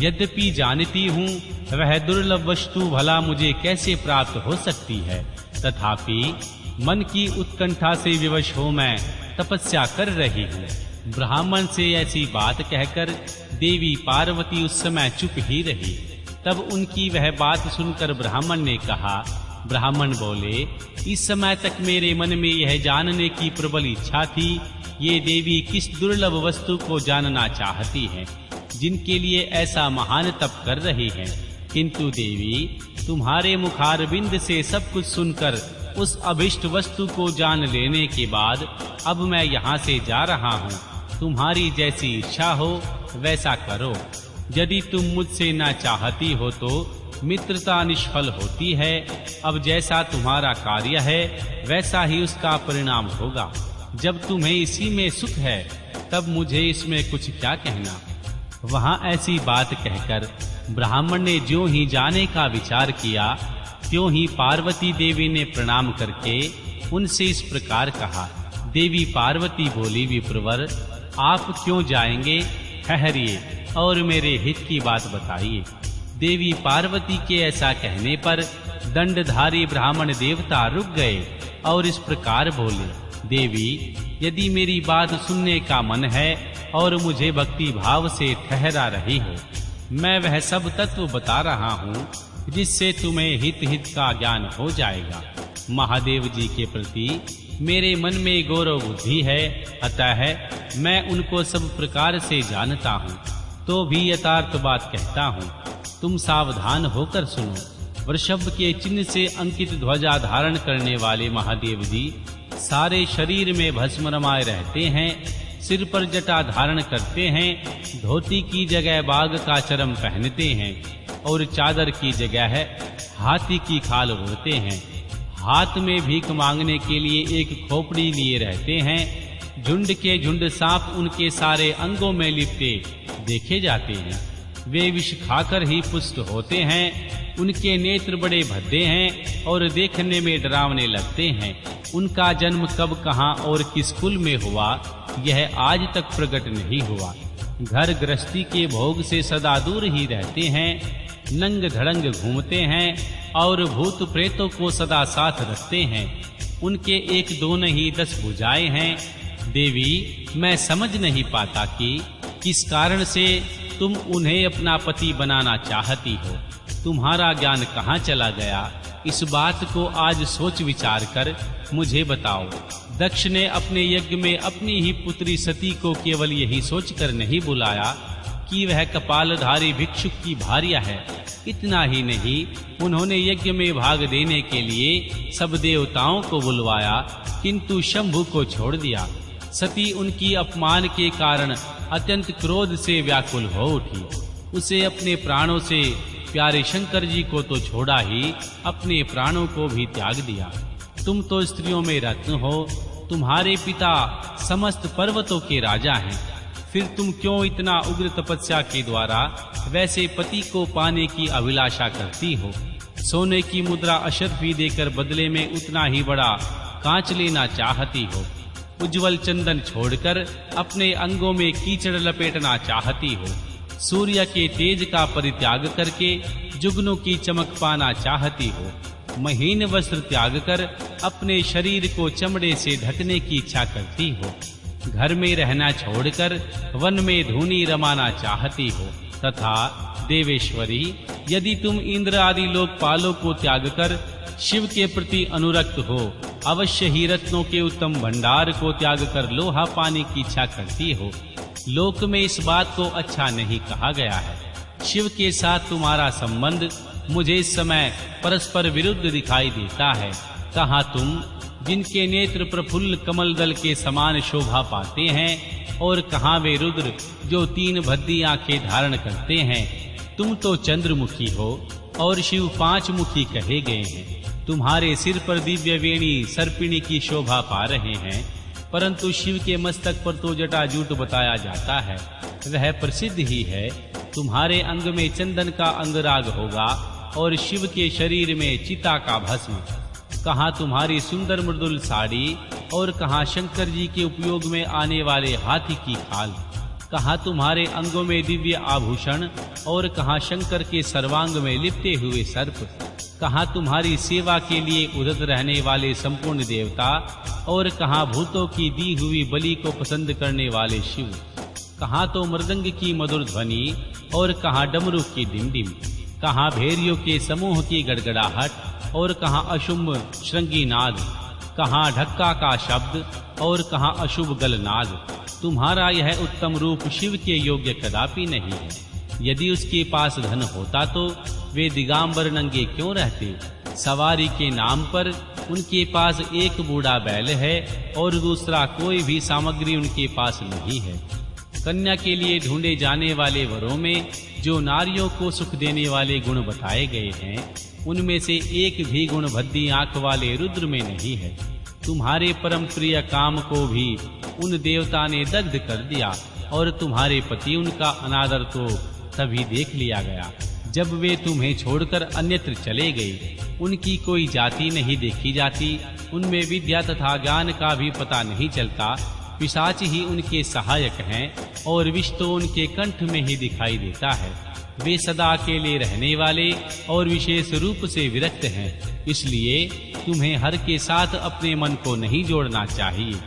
यद्यपि जानती हूँ वह दुर्लभ वस्तु भला मुझे कैसे प्राप्त हो सकती है, तथापि मन की उत्कंठा से विवश हो मैं तपस्या कर रही हूँ। ब्राह्मण से ऐसी बात कहकर देवी पार्वती उस समय चुप ही रही। तब उनकी वह बात सुनकर ब्राह्मण ने कहा। ब्राह्मण बोले, इस समय तक मेरे मन में यह जानने की प्रबल इच्छा थी, ये देवी किस दुर्लभ वस्तु को जानना चाहती है जिनके लिए ऐसा महान तप कर रही है। किंतु देवी, तुम्हारे मुखारबिंद से सब कुछ सुनकर उस अभिष्ट वस्तु को जान लेने के बाद अब मैं यहाँ से जा रहा हूँ। तुम्हारी जैसी इच्छा हो वैसा करो। यदि तुम मुझसे ना चाहती हो तो मित्रता निष्फल होती है। अब जैसा तुम्हारा कार्य है वैसा ही उसका परिणाम होगा। जब तुम्हें इसी में सुख है तब मुझे इसमें कुछ क्या कहना। वहां ऐसी बात कहकर ब्राह्मण ने ज्यों ही जाने का विचार किया त्यों ही पार्वती देवी ने प्रणाम करके उनसे इस प्रकार कहा। देवी पार्वती बोली, विप्रवर, आप क्यों जाएंगे? ठहरिए और मेरे हित की बात बताइए। देवी पार्वती के ऐसा कहने पर दंडधारी ब्राह्मण देवता रुक गए और इस प्रकार बोले, देवी, यदि मेरी बात सुनने का मन है और मुझे भक्ति भाव से ठहरा रही हो, मैं वह सब तत्व बता रहा हूँ जिससे तुम्हें हित का ज्ञान हो जाएगा। महादेव जी के प्रति मेरे मन में गौरव बुद्धि है, अतः मैं उनको सब प्रकार से जानता हूँ, तो भी यथार्थ बात कहता हूँ। तुम सावधान होकर सुनो। वृषभ के चिन्ह से अंकित ध्वजा धारण करने वाले महादेव जी सारे शरीर में भस्म रमाए रहते हैं, सिर पर जटा धारण करते हैं, धोती की जगह बाघ का चर्म पहनते हैं और चादर की जगह हाथी की खाल ओढ़ते हैं। हाथ में भीख मांगने के लिए एक खोपड़ी लिए रहते हैं। झुंड के झुंड सांप उनके सारे अंगों में लिपटे देखे जाते हैं। वे विष खाकर ही पुष्ट होते हैं। उनके नेत्र बड़े भद्दे हैं और देखने में डरावने लगते हैं। उनका जन्म कब, कहां और किस कुल में हुआ यह आज तक प्रकट नहीं हुआ। घर गृहस्थी के भोग से सदा दूर ही रहते हैं। नंग धड़ंग घूमते हैं और भूत प्रेतों को सदा साथ रखते हैं। उनके एक दो नहीं 10 भुजाएं हैं। देवी, मैं समझ नहीं पाता कि किस कारण से तुम उन्हें अपना पति बनाना चाहती हो। तुम्हारा ज्ञान कहाँ चला गया? इस बात को आज सोच विचार कर मुझे बताओ। दक्ष ने अपने यज्ञ में अपनी ही पुत्री सती को केवल यही सोचकर नहीं बुलाया कि वह कपालधारी भिक्षुक की भार्या है। इतना ही नहीं, उन्होंने यज्ञ में भाग देने के लिए सब देवताओं को बुलवाया, किंतु शंभु को छोड़ दिया। सती उनकी अपमान के कारण अत्यंत क्रोध से व्याकुल हो उठी। उसे अपने प्राणों से प्यारे शंकर जी को तो छोड़ा ही, अपने प्राणों को भी त्याग दिया। तुम तो स्त्रियों में रत्न हो, तुम्हारे पिता समस्त पर्वतों के राजा हैं, फिर तुम क्यों इतना उग्र तपस्या के द्वारा वैसे पति को पाने की अभिलाषा करती हो? सोने की मुद्रा अशर्फी देकर बदले में उतना ही बड़ा कांच लेना चाहती हो। उज्जवल चंदन छोड़कर अपने अंगों में कीचड़ लपेटना चाहती हो। सूर्य के तेज का परित्याग करके जुगनों की चमक पाना चाहती हो। महीन वस्त्र त्याग कर अपने शरीर को चमड़े से ढकने की इच्छा करती हो। घर में रहना छोड़कर वन में धूनी रमाना चाहती हो। तथा देवेश्वरी, यदि तुम इंद्र आदि लोकपालों को त्याग कर शिव के प्रति अनुरक्त हो, अवश्य ही रत्नों के उत्तम भंडार को त्याग कर लोहा पाने की इच्छा करती हो। लोक में इस बात को अच्छा नहीं कहा गया है। शिव के साथ तुम्हारा संबंध मुझे इस समय परस्पर विरुद्ध दिखाई देता है। कहाँ तुम, जिनके नेत्र प्रफुल्ल कमल दल के समान शोभा पाते हैं, और कहाँ वे रुद्र जो 3 भद्दी आंखें धारण करते हैं। तुम तो चंद्रमुखी हो और शिव 5 मुखी कहे गए हैं। तुम्हारे सिर पर दिव्य वेणी सर्पिणी की शोभा पा रहे हैं, परंतु शिव के मस्तक पर तो जटाजूट बताया जाता है, वह प्रसिद्ध ही है। तुम्हारे अंग में चंदन का अंगराग होगा और शिव के शरीर में चिता का भस्म। कहाँ तुम्हारी सुंदर मृदुल साड़ी और कहाँ शंकर जी के उपयोग में आने वाले हाथी की खाल। कहाँ तुम्हारे अंगों में दिव्य आभूषण और कहाँ शंकर के सर्वांग में लिपटे हुए सर्प। कहाँ तुम्हारी सेवा के लिए उदत रहने वाले संपूर्ण देवता और कहाँ भूतों की दी हुई बलि को पसंद करने वाले शिव। कहाँ तो मृदंग की मधुर ध्वनि और कहाँ डमरू की डिमडिम। कहाँ भेरियों के समूह की गड़गड़ाहट और कहाँ अशुभ श्रृंगी नाद। कहाँ ढक्का का शब्द और कहाँ अशुभ गलनाद। तुम्हारा यह उत्तम रूप शिव के योग्य कदापि नहीं है। यदि उसके पास धन होता तो वे दिगांबर नंगे क्यों रहते? सवारी के नाम पर उनके पास एक बूढ़ा बैल है और दूसरा कोई भी सामग्री उनके पास नहीं है। कन्या के लिए ढूंढे जाने वाले वरों में जो नारियों को सुख देने वाले गुण बताए गए हैं, उनमें से एक भी गुण भद्दी आंख वाले रुद्र में नहीं है। तुम्हारे परम प्रिय काम को भी उन देवता ने दग्ध कर दिया और तुम्हारे पति उनका अनादर तो तभी देख लिया गया जब वे तुम्हें छोड़कर अन्यत्र चले गए। उनकी कोई जाति नहीं देखी जाती, उनमें विद्या तथा ज्ञान का भी पता नहीं चलता। पिशाच ही उनके सहायक हैं और विष तो उनके कंठ में ही दिखाई देता है। वे सदा अकेले रहने वाले और विशेष रूप से विरक्त हैं, इसलिए तुम्हें हर के साथ अपने मन को नहीं जोड़ना चाहिए।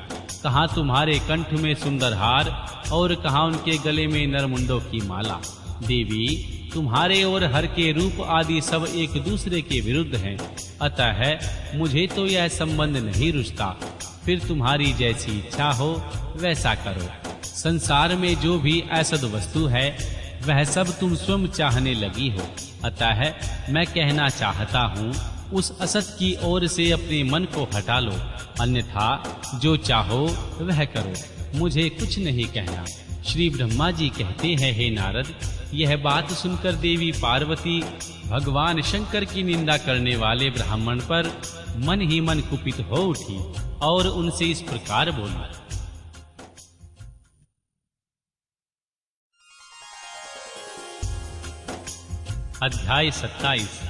कहाँ तुम्हारे कंठ में सुंदर हार और कहाँ उनके गले में नरमुंडों की माला। देवी, तुम्हारे और हर के रूप आदि सब एक दूसरे के विरुद्ध हैं, अतः मुझे तो यह संबंध नहीं रुचता। फिर तुम्हारी जैसी इच्छा हो वैसा करो। संसार में जो भी असद वस्तु है वह सब तुम स्वयं चाहने लगी हो, अतः मैं कहना चाहता हूँ उस असत की ओर से अपने मन को हटा लो, अन्यथा जो चाहो वह करो, मुझे कुछ नहीं कहना। श्री ब्रह्मा जी कहते हैं, हे नारद, यह बात सुनकर देवी पार्वती भगवान शंकर की निंदा करने वाले ब्राह्मण पर मन ही मन कुपित हो उठी और उनसे इस प्रकार बोली। अध्याय 27।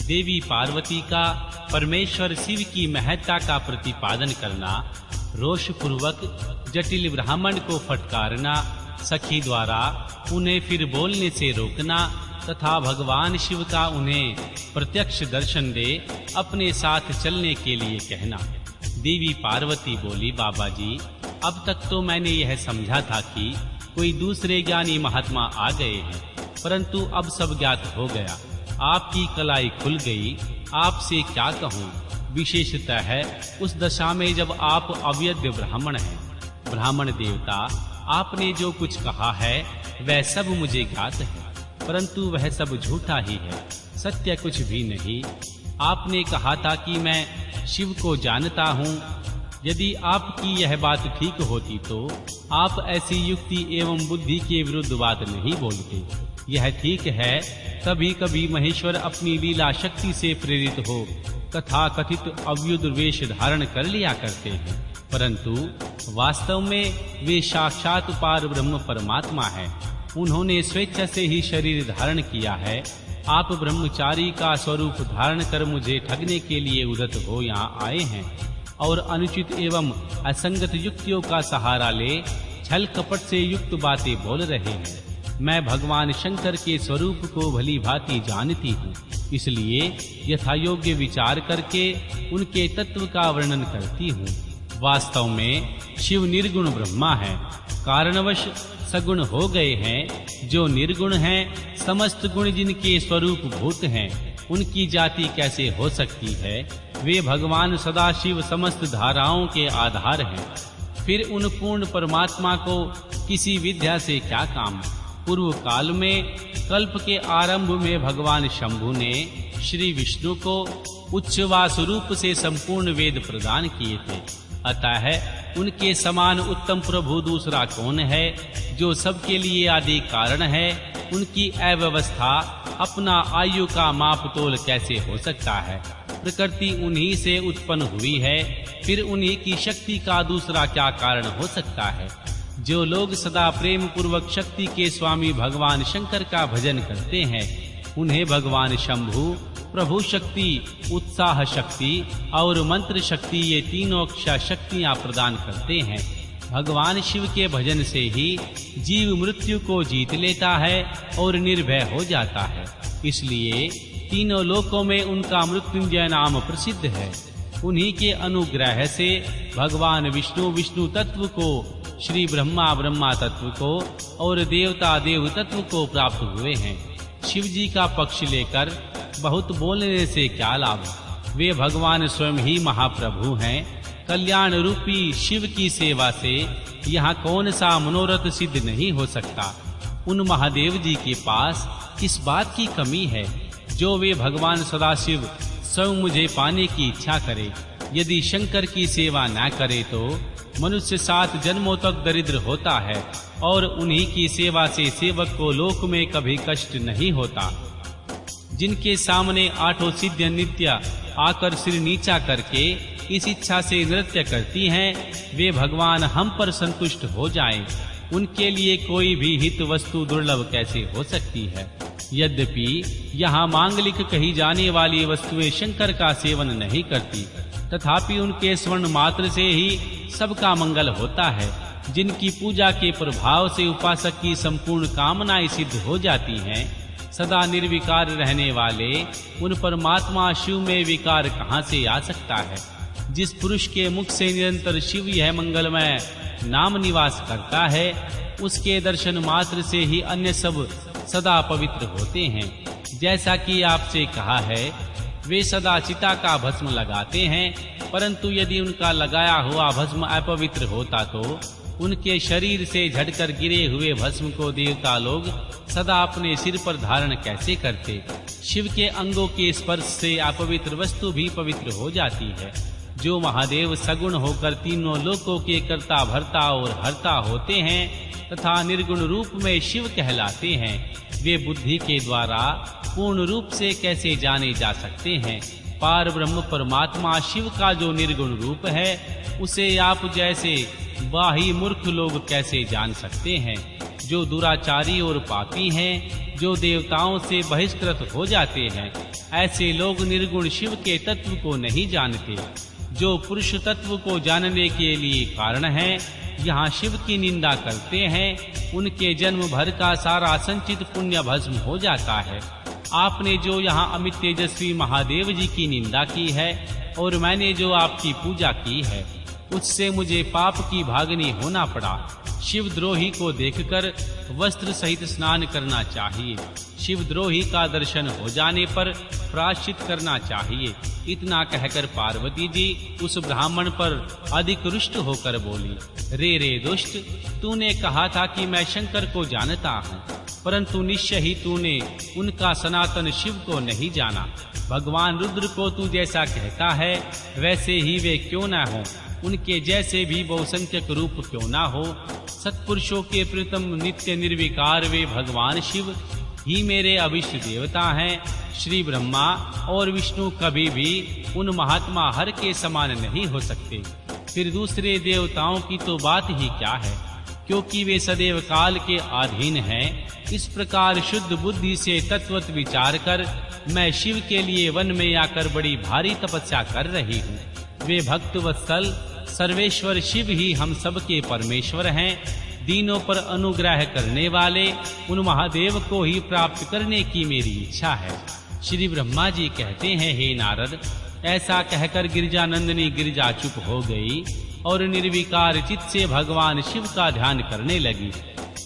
देवी पार्वती का परमेश्वर शिव की महत्ता का प्रतिपादन करना, रोष पूर्वक जटिल ब्राह्मण को फटकारना, सखी द्वारा उन्हें फिर बोलने से रोकना तथा भगवान शिव का उन्हें प्रत्यक्ष दर्शन दे अपने साथ चलने के लिए कहना। देवी पार्वती बोली, बाबा जी, अब तक तो मैंने यह समझा था कि कोई दूसरे ज्ञानी महात्मा आ गए हैं, परंतु अब सब ज्ञात हो गया। आपकी कलाई खुल गई, आपसे क्या कहूँ। विशेषतः है उस दशा में जब आप अवैध ब्राह्मण हैं। ब्राह्मण देवता, आपने जो कुछ कहा है वह सब मुझे ज्ञात है, परंतु वह सब झूठा ही है, सत्य कुछ भी नहीं। आपने कहा था कि मैं शिव को जानता हूँ, यदि आपकी यह बात ठीक होती तो आप ऐसी युक्ति एवं बुद्धि के विरुद्ध बात नहीं बोलते। यह ठीक है, कभी कभी महेश्वर अपनी लीला शक्ति से प्रेरित हो तथा कथित अव्युद वेश धारण कर लिया करते हैं, परंतु वास्तव में वे साक्षात पार ब्रह्म परमात्मा हैं। उन्होंने स्वेच्छा से ही शरीर धारण किया है। आप ब्रह्मचारी का स्वरूप धारण कर मुझे ठगने के लिए उद्यत हो यहाँ आए हैं और अनुचित एवं असंगत युक्तियों का सहारा ले छल कपट से युक्त बातें बोल रहे हैं। मैं भगवान शंकर के स्वरूप को भली भांति जानती हूँ, इसलिए यथा योग्य विचार करके उनके तत्व का वर्णन करती हूँ। वास्तव में शिव निर्गुण ब्रह्मा है, कारणवश सगुण हो गए हैं। जो निर्गुण हैं, समस्त गुण जिनके स्वरूप भूत हैं, उनकी जाति कैसे हो सकती है? वे भगवान सदाशिव समस्त धाराओं के आधार हैं। फिर उन पूर्ण परमात्मा को किसी विद्या से क्या काम? पूर्व काल में कल्प के आरंभ में भगवान शंभु ने श्री विष्णु को उच्चवास रूप से संपूर्ण वेद प्रदान किए थे। अतः उनके समान उत्तम प्रभु दूसरा कौन है? जो सबके लिए आदि कारण है, उनकी अव्यवस्था अपना आयु का माप तोल कैसे हो सकता है? प्रकृति उन्हीं से उत्पन्न हुई है, फिर उन्हीं की शक्ति का दूसरा क्या कारण हो सकता है? जो लोग सदा प्रेम पूर्वक शक्ति के स्वामी भगवान शंकर का भजन करते हैं, उन्हें भगवान शंभु प्रभु शक्ति, उत्साह शक्ति और मंत्र शक्ति ये तीनों शक्तियां प्रदान करते हैं। भगवान शिव के भजन से ही जीव मृत्यु को जीत लेता है और निर्भय हो जाता है। इसलिए तीनों लोकों में उनका मृत्युंजय नाम प्रसिद्ध है। उन्हीं के अनुग्रह से भगवान विष्णु विष्णु तत्व को, श्री ब्रह्मा ब्रह्मा तत्व को और देवता देव तत्व को प्राप्त हुए हैं। शिव जी का पक्ष लेकर बहुत बोलने से क्या लाभ? वे भगवान स्वयं ही महाप्रभु हैं। कल्याण रूपी शिव की सेवा से यहाँ कौन सा मनोरथ सिद्ध नहीं हो सकता? उन महादेव जी के पास किस बात की कमी है जो वे भगवान सदाशिव स्वयं मुझे पाने की इच्छा करे? यदि शंकर की सेवा न करे तो मनुष्य 7 जन्मों तक दरिद्र होता है और उन्हीं की सेवा से सेवक को लोक में कभी कष्ट नहीं होता। जिनके सामने 8 सिद्धियां नित्य आकर सिर नीचा करके इस इच्छा से नृत्य करती हैं, वे भगवान हम पर संतुष्ट हो जाएं। उनके लिए कोई भी हित वस्तु दुर्लभ कैसे हो सकती है? यद्यपि यहाँ मांगलिक कही जाने वाली वस्तुएं शंकर का सेवन नहीं करती, तथापि उनके स्वर्ण मात्र से ही सबका मंगल होता है। जिनकी पूजा के प्रभाव से उपासक की संपूर्ण कामनाएं सिद्ध हो जाती हैं, सदा निर्विकार रहने वाले उन परमात्मा शिव में विकार कहाँ से आ सकता है? जिस पुरुष के मुख से निरंतर शिव यह मंगलमय नाम निवास करता है, उसके दर्शन मात्र से ही अन्य सब सदा पवित्र होते हैं। जैसा कि आपसे कहा है, वे सदा चिता का भस्म लगाते हैं, परंतु यदि उनका लगाया हुआ भस्म अपवित्र होता तो उनके शरीर से झड़कर गिरे हुए भस्म को देवता लोग सदा अपने सिर पर धारण कैसे करते? शिव के अंगों के स्पर्श से अपवित्र वस्तु भी पवित्र हो जाती है। जो महादेव सगुण होकर तीनों लोकों के कर्ता भर्ता और हर्ता होते हैं तथा निर्गुण रूप में शिव कहलाते हैं, वे बुद्धि के द्वारा पूर्ण रूप से कैसे जाने जा सकते हैं? पार ब्रह्म परमात्मा शिव का जो निर्गुण रूप है, उसे आप जैसे बाही मूर्ख लोग कैसे जान सकते हैं? जो दुराचारी और पापी हैं, जो देवताओं से बहिष्कृत हो जाते हैं, ऐसे लोग निर्गुण शिव के तत्व को नहीं जानते। जो पुरुष तत्व को जानने के लिए कारण है, यहाँ शिव की निंदा करते हैं, उनके जन्म भर का सारा संचित पुण्य भस्म हो जाता है। आपने जो यहाँ अमित तेजस्वी महादेव जी की निंदा की है और मैंने जो आपकी पूजा की है, उससे मुझे पाप की भागनी होना पड़ा। शिवद्रोही को देखकर वस्त्र सहित स्नान करना चाहिए। शिवद्रोही का दर्शन हो जाने पर प्रायश्चित करना चाहिए। इतना कहकर पार्वती जी उस ब्राह्मण पर अधिक रुष्ट होकर बोली, रे दुष्ट, तूने कहा था कि मैं शंकर को जानता हूँ, परंतु निश्चय ही तूने उनका सनातन शिव को नहीं जाना। भगवान रुद्र को तू जैसा कहता है वैसे ही वे क्यों न हो, उनके जैसे भी बहुसंख्यक रूप क्यों ना हो, सत्पुरुषों के प्रीतम नित्य निर्विकार वे भगवान शिव ही मेरे अभिष्ट देवता हैं। श्री ब्रह्मा और विष्णु कभी भी उन महात्मा हर के समान नहीं हो सकते। फिर दूसरे देवताओं की तो बात ही क्या है, क्योंकि वे सदैव काल के अधीन हैं। इस प्रकार शुद्ध बुद्धि से तत्वत विचार कर मैं शिव के लिए वन में आकर बड़ी भारी तपस्या कर रही हूँ। वे भक्त वत्सल सर्वेश्वर शिव ही हम सबके परमेश्वर हैं। दीनों पर अनुग्रह करने वाले उन महादेव को ही प्राप्त करने की मेरी इच्छा है। श्री ब्रह्मा जी कहते हैं, हे नारद, ऐसा कहकर गिरजानंदिनी गिरजा चुप हो गई और निर्विकार चित्त से भगवान शिव का ध्यान करने लगी।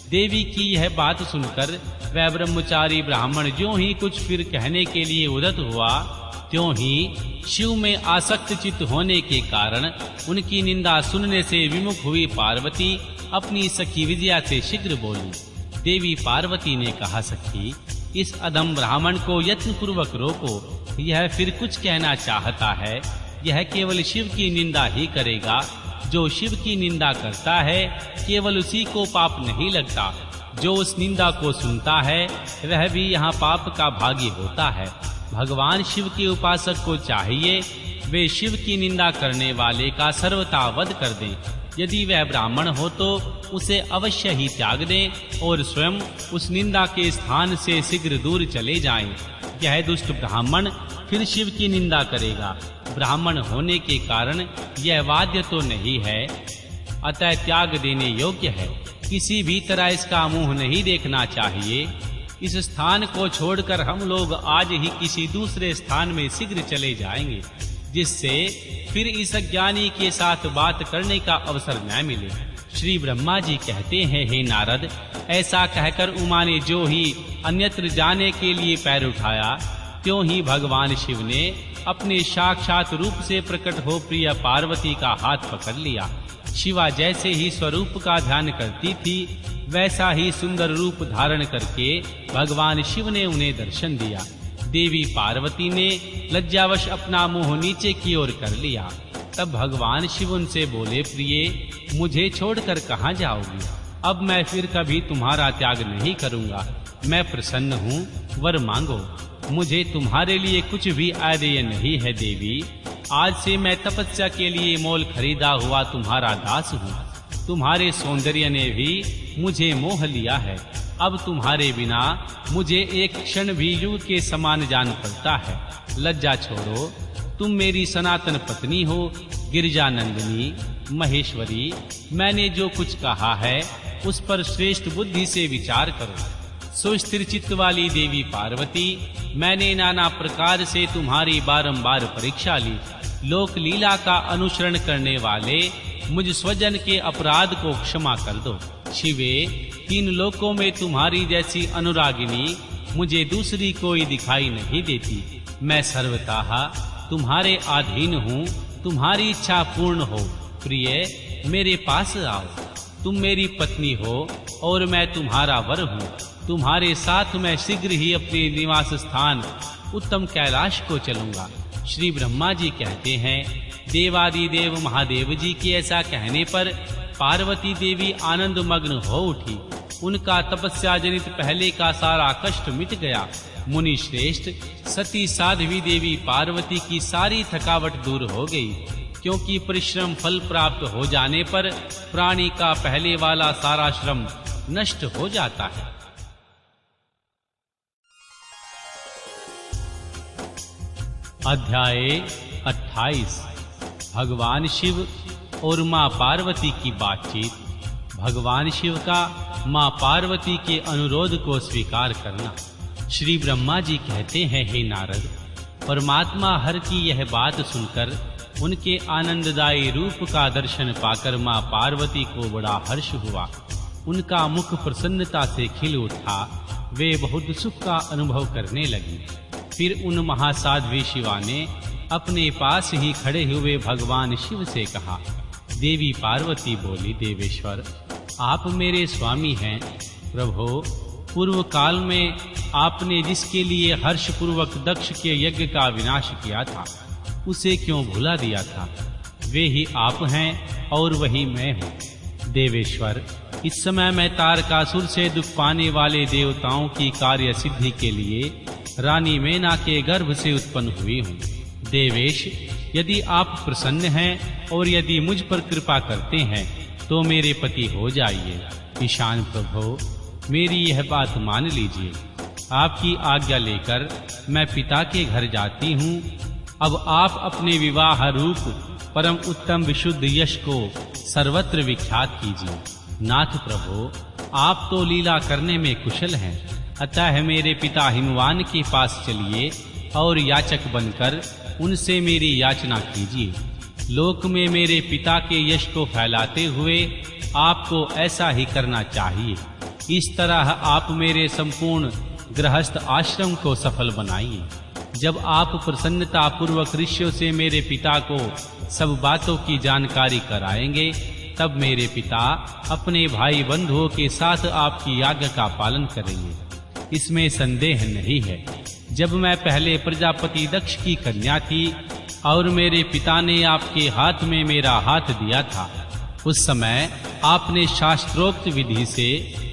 देवी की यह बात सुनकर वह ब्रह्मचारी ब्राह्मण ज्यों ही कुछ फिर कहने के लिए उद्यत हुआ, त्यों ही शिव में आसक्त चित्त होने के कारण उनकी निंदा सुनने से विमुख हुई पार्वती अपनी सखी विजया से शीघ्र बोली। देवी पार्वती ने कहा, सखी, इस अधम ब्राह्मण को यत्न पूर्वक रोको। यह फिर कुछ कहना चाहता है। यह केवल शिव की निंदा ही करेगा। जो शिव की निंदा करता है केवल उसी को पाप नहीं लगता, जो उस निंदा को सुनता है वह भी यहाँ पाप का भागी होता है। भगवान शिव के उपासक को चाहिए वे शिव की निंदा करने वाले का सर्वथा वध कर दें। यदि वह ब्राह्मण हो तो उसे अवश्य ही त्याग दें और स्वयं उस निंदा के स्थान से शीघ्र दूर चले जाएं। यह दुष्ट ब्राह्मण फिर शिव की निंदा करेगा। ब्राह्मण होने के कारण यह वाद्य तो नहीं है, अतः त्याग देने योग्य है। किसी भी तरह इसका मुंह नहीं देखना चाहिए। इस स्थान को छोड़कर हम लोग आज ही किसी दूसरे स्थान में शीघ्र चले जाएंगे, जिससे फिर इस अज्ञानी के साथ बात करने का अवसर न मिले। श्री ब्रह्मा जी कहते हैं, हे नारद, ऐसा कहकर उमा ने जो ही अन्यत्र जाने के लिए पैर उठाया, त्यों ही भगवान शिव ने अपने साक्षात रूप से प्रकट हो प्रिय पार्वती का हाथ पकड़ लिया। शिवा जैसे ही स्वरूप का ध्यान करती थी, वैसा ही सुंदर रूप धारण करके भगवान शिव ने उन्हें दर्शन दिया। देवी पार्वती ने लज्जावश अपना मुंह नीचे की ओर कर लिया। तब भगवान शिव उनसे बोले, प्रिय, मुझे छोड़कर कहाँ जाओगी? अब मैं फिर कभी तुम्हारा त्याग नहीं करूंगा। मैं प्रसन्न हूँ, वर मांगो। मुझे तुम्हारे लिए कुछ भी आदेय नहीं है देवी। आज से मैं तपस्या के लिए मोल खरीदा हुआ तुम्हारा दास हूँ। तुम्हारे सौंदर्य ने भी मुझे मोह लिया है। अब तुम्हारे बिना मुझे एक क्षण भी युग के समान जान पड़ता है। लज्जा छोड़ो, तुम मेरी सनातन पत्नी हो, गिरजानंदिनी, महेश्वरी। मैंने जो कुछ कहा है उस पर श्रेष्ठ बुद्धि से विचार करो। सुस्थिर चित्त वाली देवी पार्वती, मैंने नाना प्रकार से तुम्हारी बारंबार परीक्षा ली। लोक लीला का अनुसरण करने वाले मुझ स्वजन के अपराध को क्षमा कर दो। शिवे, तीन लोकों में तुम्हारी जैसी अनुरागिनी मुझे दूसरी कोई दिखाई नहीं देती। मैं सर्वतः तुम्हारे अधीन हूँ। तुम्हारी इच्छा पूर्ण हो। प्रिय, मेरे पास आओ। तुम मेरी पत्नी हो और मैं तुम्हारा वर हूँ। तुम्हारे साथ मैं शीघ्र ही अपने निवास स्थान उत्तम कैलाश को चलूंगा। श्री ब्रह्मा जी कहते हैं, देवादिदेव महादेव जी के ऐसा कहने पर पार्वती देवी आनंद मग्न हो उठी। उनका तपस्या जनित पहले का सारा कष्ट मिट गया। मुनि श्रेष्ठ सती साध्वी देवी पार्वती की सारी थकावट दूर हो गई, क्योंकि परिश्रम फल प्राप्त हो जाने पर प्राणी का पहले वाला सारा श्रम नष्ट हो जाता है। अध्याय 28। भगवान शिव और मां पार्वती की बातचीत। भगवान शिव का मां पार्वती के अनुरोध को स्वीकार करना। श्री ब्रह्मा जी कहते हैं, हे नारद, परमात्मा हर की यह बात सुनकर उनके आनंददायी रूप का दर्शन पाकर मां पार्वती को बड़ा हर्ष हुआ। उनका मुख प्रसन्नता से खिल उठा। वे बहुत सुख का अनुभव करने लगी। फिर उन महासाध्वी शिवा ने अपने पास ही खड़े हुए भगवान शिव से कहा। देवी पार्वती बोली, देवेश्वर, आप मेरे स्वामी हैं। प्रभो, पूर्व काल में आपने जिसके लिए हर्ष पूर्वक दक्ष के यज्ञ का विनाश किया था, उसे क्यों भुला दिया था? वे ही आप हैं और वही मैं हूँ। देवेश्वर, इस समय मैं तारकासुर से दुख पाने वाले देवताओं की कार्य सिद्धि के लिए रानी मेना के गर्भ से उत्पन्न हुई हूँ। देवेश, यदि आप प्रसन्न हैं और यदि मुझ पर कृपा करते हैं तो मेरे पति हो जाइए। ईशान प्रभो, मेरी यह बात मान लीजिए। आपकी आज्ञा लेकर मैं पिता के घर जाती हूँ। अब आप अपने विवाह रूप परम उत्तम विशुद्ध यश को सर्वत्र विख्यात कीजिए। नाथ प्रभो, आप तो लीला करने में कुशल हैं, अतः मेरे पिता हिमवान के पास चलिए और याचक बनकर उनसे मेरी याचना कीजिए। लोक में मेरे पिता के यश को फैलाते हुए आपको ऐसा ही करना चाहिए। इस तरह आप मेरे संपूर्ण गृहस्थ आश्रम को सफल बनाइए। जब आप प्रसन्नता पूर्वक ऋषियों से मेरे पिता को सब बातों की जानकारी कराएंगे, तब मेरे पिता अपने भाई बंधुओं के साथ आपकी आज्ञा का पालन करेंगे। इसमें संदेह नहीं है। जब मैं पहले प्रजापति दक्ष की कन्या थी और मेरे पिता ने आपके हाथ में मेरा हाथ दिया था, उस समय आपने शास्त्रोक्त विधि से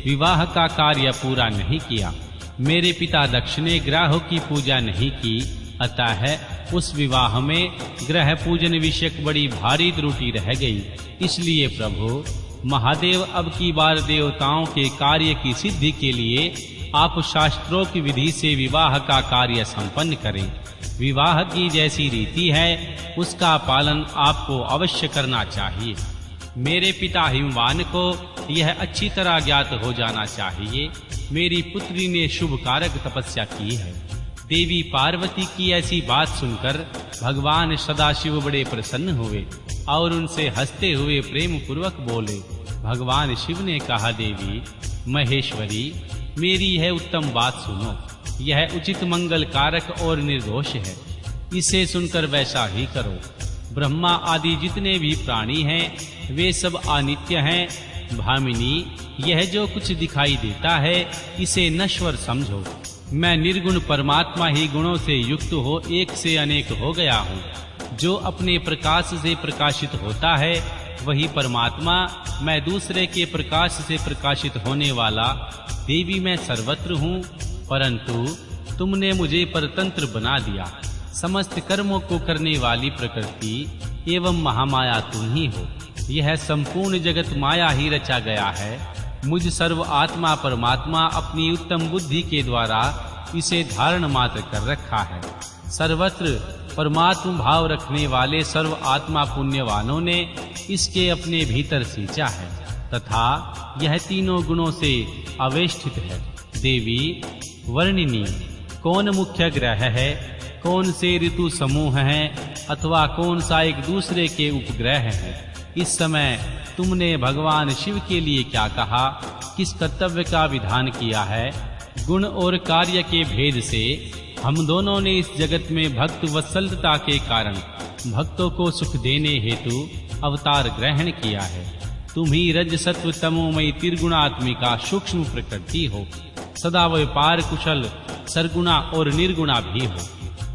विवाह का कार्य पूरा नहीं किया। मेरे पिता दक्ष ने ग्रहों की पूजा नहीं की, अतः उस विवाह में ग्रह पूजन विषयक बड़ी भारी त्रुटि रह गई। इसलिए प्रभु महादेव, अब की बार देवताओं के कार्य की सिद्धि के लिए आप शास्त्रों की विधि से विवाह का कार्य संपन्न करें। विवाह की जैसी रीति है उसका पालन आपको अवश्य करना चाहिए। मेरे पिता हिमवान को यह अच्छी तरह ज्ञात हो जाना चाहिए, मेरी पुत्री ने शुभ कारक तपस्या की है। देवी पार्वती की ऐसी बात सुनकर भगवान सदाशिव बड़े प्रसन्न हुए और उनसे हंसते हुए प्रेम पूर्वक बोले। भगवान शिव ने कहा, देवी महेश्वरी, मेरी यह उत्तम बात सुनो। यह उचित मंगल कारक और निर्दोष है, इसे सुनकर वैसा ही करो। ब्रह्मा आदि जितने भी प्राणी हैं वे सब अनित्य हैं। भामिनी, यह जो कुछ दिखाई देता है इसे नश्वर समझो। मैं निर्गुण परमात्मा ही गुणों से युक्त हो एक से अनेक हो गया हूँ। जो अपने प्रकाश से प्रकाशित होता है वही परमात्मा, मैं दूसरे के प्रकाश से प्रकाशित होने वाला। देवी, मैं सर्वत्र हूँ, परंतु तुमने मुझे परतंत्र बना दिया। समस्त कर्मों को करने वाली प्रकृति एवं महामाया तुम ही हो। यह संपूर्ण जगत माया ही रचा गया है। मुझ सर्व आत्मा परमात्मा अपनी उत्तम बुद्धि के द्वारा इसे धारण मात्र कर रखा है। सर्वत्र परमात्म भाव रखने वाले सर्व आत्मा पुण्यवानों ने इसके अपने भीतर सींचा है तथा यह तीनों गुणों से आवेष्टित है। देवी वर्णिनी, कौन मुख्य ग्रह है, कौन से ऋतु समूह हैं अथवा कौन सा एक दूसरे के उपग्रह है। इस समय तुमने भगवान शिव के लिए क्या कहा, किस कर्तव्य का विधान किया है। गुण और कार्य के भेद से हम दोनों ने इस जगत में भक्त वत्सलता के कारण भक्तों को सुख देने हेतु अवतार ग्रहण किया है। तुम ही रज सत्व तमोमयी त्रिगुणात्मिका सूक्ष्म प्रकृति हो। सदा व्यापार कुशल सरगुणा और निर्गुणा भी हो।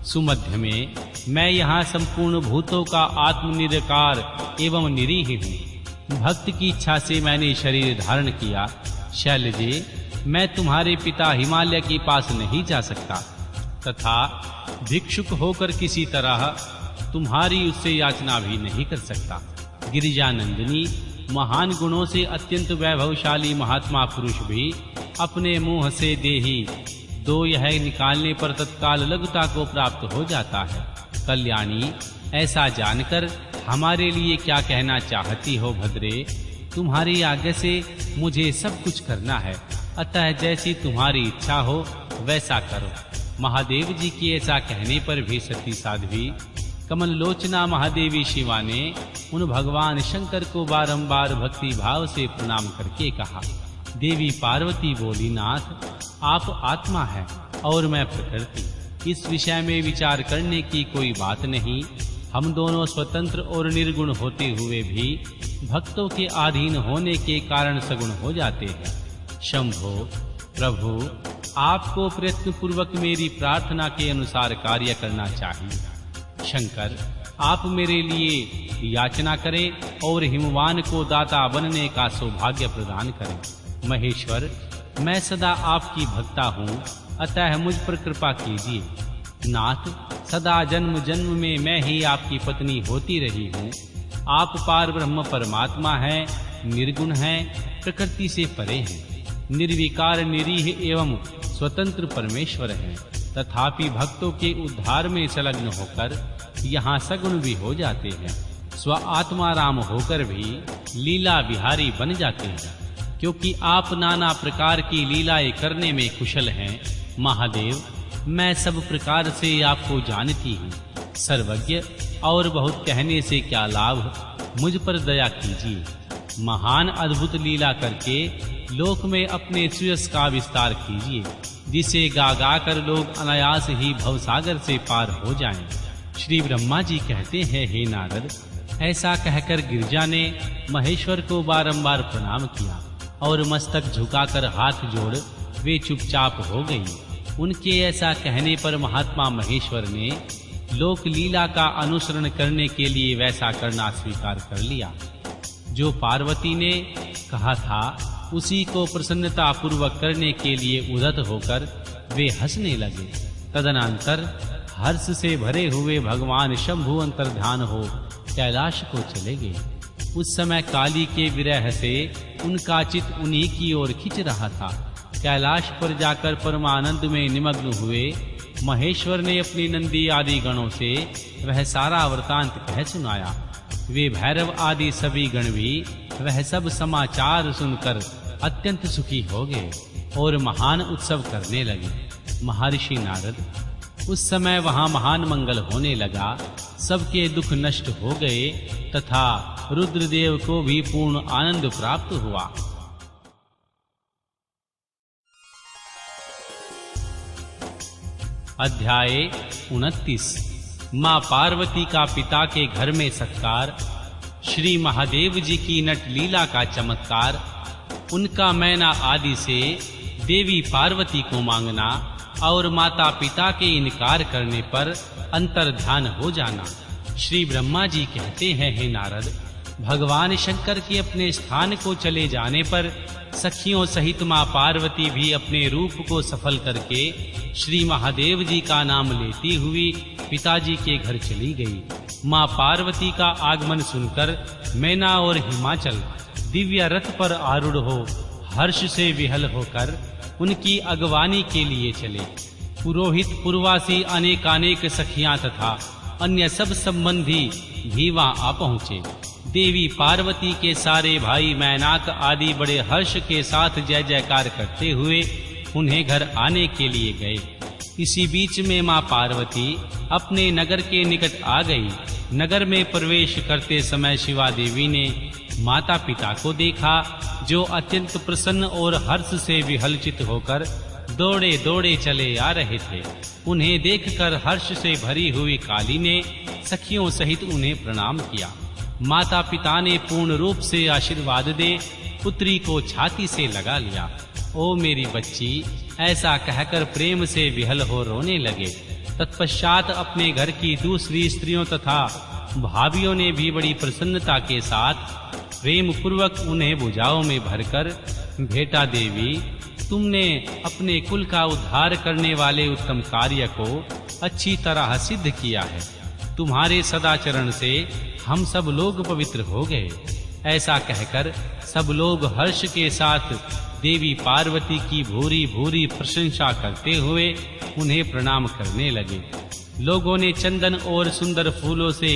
सुमध्य में मैं यहाँ संपूर्ण भूतों का आत्मनिर्कार एवं निरीह हूँ। भक्त की इच्छा से मैंने शरीर धारण किया। शैलजे, मैं तुम्हारे पिता हिमालय के पास नहीं जा सकता तथा भिक्षुक होकर किसी तरह तुम्हारी उससे याचना भी नहीं कर सकता। गिरिजानंदिनी, महान गुणों से अत्यंत वैभवशाली महात्मा पुरुष भी अपने मुंह से देही दो यह निकालने पर तत्काल लघुता को प्राप्त हो जाता है। कल्याणी, ऐसा जानकर हमारे लिए क्या कहना चाहती हो भद्रे। तुम्हारी आज्ञा से मुझे सब कुछ करना है, अतः जैसी तुम्हारी इच्छा हो वैसा करो। महादेव जी के ऐसा कहने पर भी सती साध्वी कमल लोचना महादेवी शिवा ने उन भगवान शंकर को बारंबार भक्ति भाव से प्रणाम करके कहा। देवी पार्वती बोली, नाथ आप आत्मा है और मैं प्रकृति। इस विषय में विचार करने की कोई बात नहीं। हम दोनों स्वतंत्र और निर्गुण होते हुए भी भक्तों के अधीन होने के कारण सगुण हो जाते हैं। शंभो, प्रभु आपको प्रयत्न पूर्वक मेरी प्रार्थना के अनुसार कार्य करना चाहिए। शंकर, आप मेरे लिए याचना करें और हिमवान को दाता बनने का सौभाग्य प्रदान करें। महेश्वर, मैं सदा आपकी भक्ता हूँ, अतः मुझ पर कृपा कीजिए। नाथ, सदा जन्म जन्म में मैं ही आपकी पत्नी होती रही हूँ। आप पार ब्रह्म परमात्मा हैं, निर्गुण हैं, प्रकृति से परे हैं, निर्विकार निरीह एवं स्वतंत्र परमेश्वर हैं। तथापि भक्तों के उद्धार में संलग्न होकर यहाँ सगुण भी हो जाते हैं, स्व आत्माराम होकर भी लीला विहारी बन जाते हैं, क्योंकि आप नाना प्रकार की लीलाएं करने में कुशल हैं। महादेव, मैं सब प्रकार से आपको जानती हूँ, सर्वज्ञ और बहुत कहने से क्या लाभ, मुझ पर दया कीजिए। महान अद्भुत लीला करके लोक में अपने सुयश का विस्तार कीजिए, जिसे गा गा कर लोग अनायास ही भवसागर से पार हो जाएं। श्री ब्रह्मा जी कहते हैं, हे नारद, ऐसा कहकर गिरिजा ने महेश्वर को बारंबार प्रणाम किया और मस्तक झुकाकर हाथ जोड़ वे चुपचाप हो गई। उनके ऐसा कहने पर महात्मा महेश्वर ने लोक लीला का अनुसरण करने के लिए वैसा करना स्वीकार कर लिया। जो पार्वती ने कहा था उसी को प्रसन्नता पूर्वक करने के लिए उद्यत होकर वे हंसने लगे। तदनंतर हर्ष से भरे हुए भगवान शंभु अंतर्ध्यान हो कैलाश को चले गए। उस समय काली के विरह से उनका चित्त उन्हीं की ओर खिंच रहा था। कैलाश पर जाकर परमानंद में निमग्न हुए महेश्वर ने अपनी नंदी आदि गणों से वह सारा वृतांत कह सुनाया। वे भैरव आदि सभी गण भी वह सब समाचार सुनकर अत्यंत सुखी हो गए और महान उत्सव करने लगे। महर्षि नारद, उस समय वहां महान मंगल होने लगा, सबके दुख नष्ट हो गए तथा रुद्रदेव को भी पूर्ण आनंद प्राप्त हुआ। अध्याय 29। मां पार्वती का पिता के घर में सत्कार, श्री महादेव जी की नट लीला का चमत्कार, उनका मैना आदि से देवी पार्वती को मांगना और माता पिता के इनकार करने पर अंतर्ध्यान हो जाना। श्री ब्रह्मा जी कहते हैं, हे नारद, भगवान शंकर के अपने स्थान को चले जाने पर सखियों सहित मां पार्वती भी अपने रूप को सफल करके श्री महादेव जी का नाम लेती हुई पिताजी के घर चली गई। मां पार्वती का आगमन सुनकर मैना और हिमाचल दिव्य रथ पर आरूढ़ हो हर्ष से विहल होकर उनकी अगवानी के लिए चले। पुरोहित पूर्वासी अनेकानेक सखियां तथा अन्य सब संबंधी भी वहां आ पहुंचे। देवी पार्वती के सारे भाई मैनाक आदि बड़े हर्ष के साथ जय जयकार करते हुए उन्हें घर आने के लिए गए। इसी बीच में मां पार्वती अपने नगर के निकट आ गई। नगर में प्रवेश करते समय शिवा देवी ने माता पिता को देखा, जो अत्यंत प्रसन्न और हर्ष से विहलचित होकर दौड़े दौड़े चले आ रहे थे। उन्हें देखकर हर्ष से भरी हुई काली ने सखियों सहित उन्हें प्रणाम किया। माता पिता ने पूर्ण रूप से आशीर्वाद दे पुत्री को छाती से लगा लिया। ओ मेरी बच्ची, ऐसा कहकर प्रेम से विहल हो रोने लगे। तत्पश्चात अपने घर की दूसरी स्त्रियों तथा भाभियों ने भी बड़ी प्रसन्नता के साथ प्रेम पूर्वक उन्हें भुजाओं में भरकर, भेटा देवी, तुमने अपने कुल का उद्धार करने वाले उत्तम कार्य को अच्छी तरह सिद्ध किया है। तुम्हारे सदाचरण से हम सब लोग पवित्र हो गए। ऐसा कहकर सब लोग हर्ष के साथ देवी पार्वती की भूरी भूरी प्रशंसा करते हुए उन्हें प्रणाम करने लगे। लोगों ने चंदन और सुंदर फूलों से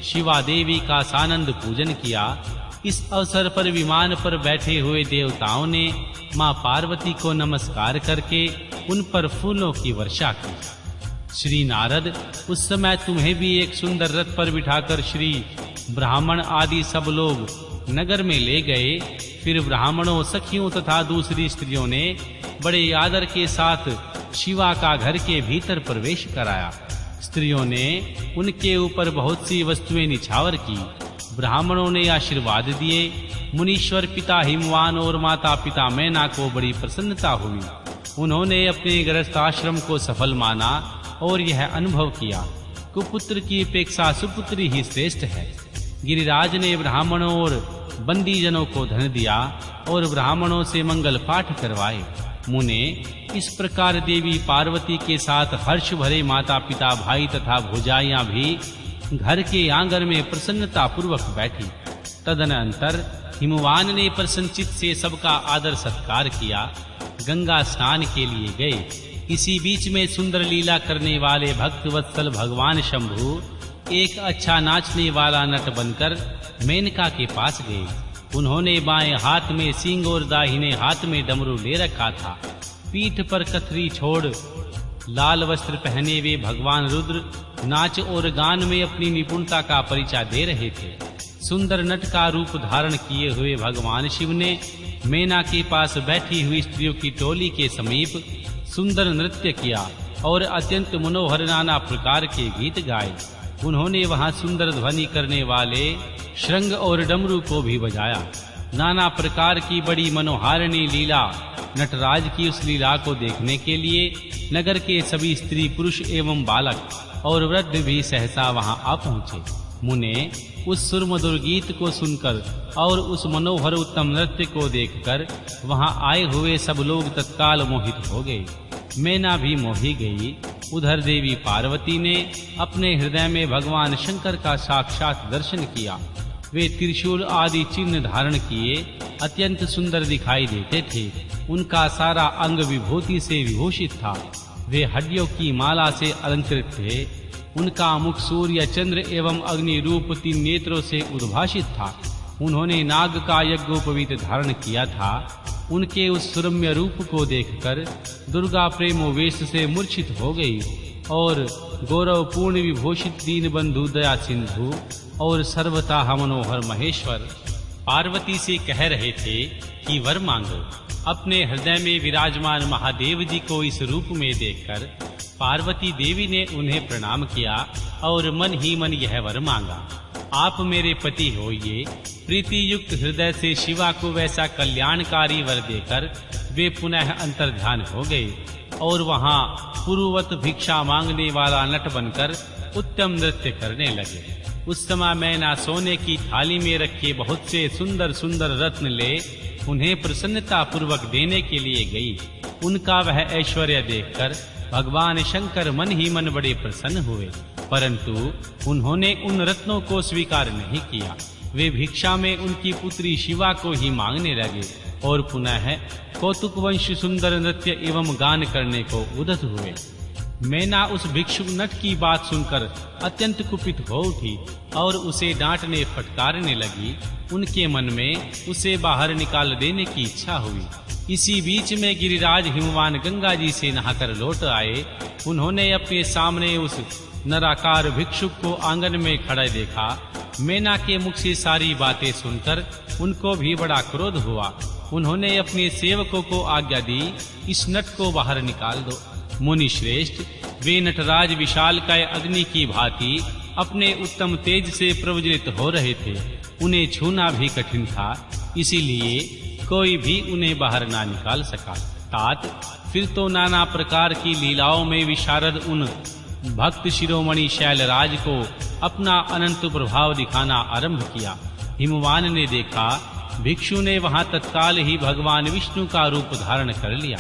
शिवा देवी का सानंद पूजन किया। इस अवसर पर विमान पर बैठे हुए देवताओं ने मां पार्वती को नमस्कार करके उन पर फूलों की वर्षा की। श्री नारद, उस समय तुम्हें भी एक सुंदर रथ पर बिठाकर श्री ब्राह्मण आदि सब लोग नगर में ले गए। फिर ब्राह्मणों, सखियों तथा दूसरी स्त्रियों ने बड़े आदर के साथ शिवा का घर के भीतर प्रवेश कराया। स्त्रियों ने उनके ऊपर बहुत सी वस्तुएं निछावर की। ब्राह्मणों ने आशीर्वाद दिए। मुनीश्वर पिता हिमवान और माता पिता मैना को बड़ी प्रसन्नता हुई। उन्होंने अपने गृहस्थ आश्रम को सफल माना और यह अनुभव किया कुपुत्र की अपेक्षा सुपुत्री ही श्रेष्ठ है। गिरिराज ने ब्राह्मणों और बंदी जनों को धन दिया और ब्राह्मणों से मंगल पाठ करवाए। मुने, इस प्रकार देवी पार्वती के साथ हर्ष भरे माता पिता भाई तथा भुजाइयां भी घर के आंगन में प्रसन्नता पूर्वक बैठी। तदनंतर हिमवान ने प्रसन्नचित से सबका आदर सत्कार किया। गंगा स्नान के लिए गए। इसी बीच में सुंदर लीला करने वाले भक्त वत्सल भगवान शंभु एक अच्छा नाचने वाला नट बनकर मेनका के पास गए। उन्होंने बाएं हाथ में सींग और दाहिने हाथ में डमरू ले रखा था। पीठ पर कथरी छोड़ लाल वस्त्र पहने हुए भगवान रुद्र नाच और गान में अपनी निपुणता का परिचय दे रहे थे। सुंदर नट का रूप धारण किए हुए भगवान शिव ने मेना के पास बैठी हुई स्त्रियों की टोली के समीप सुंदर नृत्य किया और अत्यंत मनोहर नाना प्रकार के गीत गाए। उन्होंने वहां सुंदर ध्वनि करने वाले शृंग और डमरू को भी बजाया। नाना प्रकार की बड़ी मनोहारिणी लीला नटराज की उस लीला को देखने के लिए नगर के सभी स्त्री पुरुष एवं बालक और वृद्ध भी सहसा वहां आ पहुंचे। मुने, उस सुरमधुर गीत को सुनकर और उस मनोहर उत्तम नृत्य को देखकर वहां आए हुए सब लोग तत्काल मोहित हो गए। मैना भी मोही गई। उधर देवी पार्वती ने अपने हृदय में भगवान शंकर का साक्षात दर्शन किया। वे त्रिशूल आदि चिन्ह धारण किए अत्यंत सुंदर दिखाई देते थे। उनका सारा अंग विभूति से विभूषित था। वे हड्डियों की माला से अलंकृत थे। उनका मुख सूर्य चंद्र एवं अग्नि रूप 3 नेत्रों से उद्भासित था। उन्होंने नाग का यज्ञोपवीत धारण किया था। उनके उस सुरम्य रूप को देखकर दुर्गा प्रेमोवेश से मूर्छित हो गई और गौरव पूर्ण विभूषित दीन बंधु दया सिंधु और सर्वथा मनोहर महेश्वर पार्वती से कह रहे थे कि वर मांगो। अपने हृदय में विराजमान महादेव जी को इस रूप में देखकर पार्वती देवी ने उन्हें प्रणाम किया और मन ही मन यह वर मांगा, आप मेरे पति होइए। प्रीति युक्त हृदय से शिवा को वैसा कल्याणकारी वर देकर वे पुनः अंतर्ध्यान हो गए और वहां पूर्ववत भिक्षा मांगने वाला नट बनकर उत्तम नृत्य करने लगे। उस समय मैना सोने की थाली में रखे बहुत से सुंदर सुंदर रत्न ले उन्हें प्रसन्नता पूर्वक देने के लिए गई। उनका वह ऐश्वर्य देखकर भगवान शंकर मन ही मन बड़े प्रसन्न हुए, परंतु उन्होंने उन रत्नों को स्वीकार नहीं किया। वे भिक्षा में उनकी पुत्री शिवा को ही मांगने लगे और पुनः कौतुक वंश सुंदर नृत्य एवं गान करने को उद्यत हुए। मैना उस भिक्षुक नट की बात सुनकर अत्यंत कुपित हो उठी और उसे डांटने फटकारने लगी। उनके मन में उसे बाहर निकाल देने की इच्छा हुई। इसी बीच में गिरिराज हिमवान गंगा जी से नहाकर लौट आए। उन्होंने अपने सामने उस नराकार भिक्षुक को आंगन में खड़े देखा। मैना के मुख से सारी बातें सुनकर उनको भी बड़ा क्रोध हुआ। उन्होंने अपने सेवकों को आज्ञा दी, इस नट को बाहर निकाल दो। मुनि श्रेष्ठ, वे नटराज विशालकाय अग्नि की भांति अपने उत्तम तेज से प्रज्वलित हो रहे थे। उन्हें छूना भी कठिन था, इसीलिए कोई भी उन्हें बाहर ना निकाल सका। तात, फिर तो नाना प्रकार की लीलाओं में विशारद उन भक्त शिरोमणि शैलराज को अपना अनंत प्रभाव दिखाना आरंभ किया। हिमवान ने देखा भिक्षु ने वहां तत्काल ही भगवान विष्णु का रूप धारण कर लिया।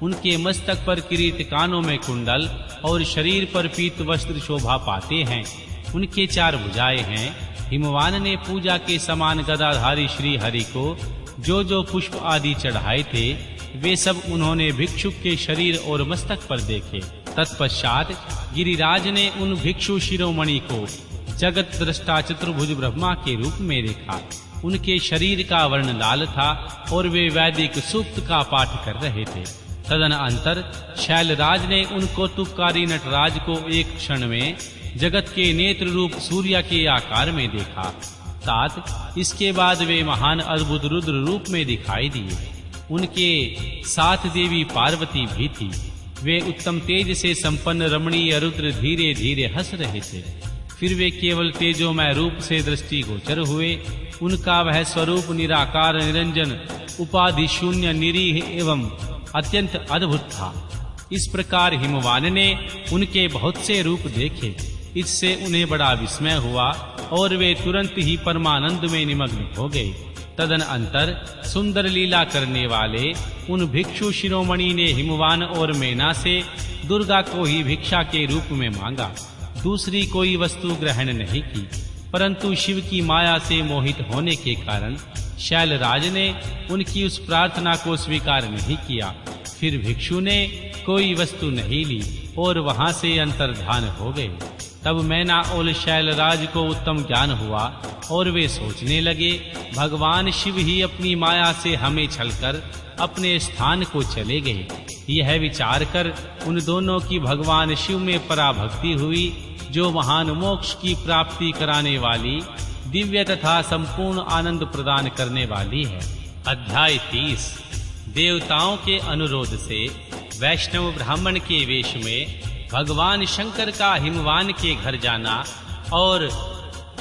उनके मस्तक पर किरीट, कानों में कुंडल और शरीर पर पीत वस्त्र शोभा पाते हैं। उनके 4 भुजाएं हैं। हिमवान ने पूजा के समान गदाधारी श्री हरि को जो पुष्प आदि चढ़ाए थे वे सब उन्होंने भिक्षुक के शरीर और मस्तक पर देखे। तत्पश्चात गिरिराज ने उन भिक्षु शिरोमणि को जगत दृष्टा चतुर्भुज ब्रह्मा के रूप में देखा। उनके शरीर का वर्ण लाल था और वे वैदिक सूक्त का पाठ कर रहे थे। तदनंतर शैलराज ने उन कौतुककारी नटराज को एक क्षण में जगत के नेत्र रूप सूर्य के आकार में देखा। तात, इसके बाद वे महान अद्भुत रुद्र रूप में दिखाई दिए। उनके साथ देवी पार्वती भी थी। वे उत्तम तेज से संपन्न रमणीय रुद्र धीरे धीरे हंस रहे थे। फिर वे केवल तेजोमय रूप से दृष्टि गोचर हुए। उनका वह स्वरूप निराकार, निरंजन, उपाधि शून्य, निरीह एवं अत्यंत अद्भुत था। इस प्रकार हिमवान ने उनके बहुत से रूप देखे। इससे उन्हें बड़ा विस्मय हुआ और वे तुरंत ही परमानंद में निमग्न हो गए। तदनंतर सुंदर लीला करने वाले उन भिक्षु शिरोमणि ने हिमवान और मैना से दुर्गा को ही भिक्षा के रूप में मांगा, दूसरी कोई वस्तु ग्रहण नहीं की। परंतु शिव की माया से मोहित होने के कारण शैलराज ने उनकी उस प्रार्थना को स्वीकार नहीं किया। फिर भिक्षु ने कोई वस्तु नहीं ली और वहां से अंतर्धान हो गए। तब मैना और शैलराज को उत्तम ज्ञान हुआ और वे सोचने लगे, भगवान शिव ही अपनी माया से हमें छलकर अपने स्थान को चले गए। यह विचार कर उन दोनों की भगवान शिव में पराभक्ति हुई, जो महान मोक्ष की प्राप्ति कराने वाली, दिव्य तथा संपूर्ण आनंद प्रदान करने वाली है। अध्याय 30। देवताओं के अनुरोध से वैष्णव ब्राह्मण के वेश में भगवान शंकर का हिमवान के घर जाना और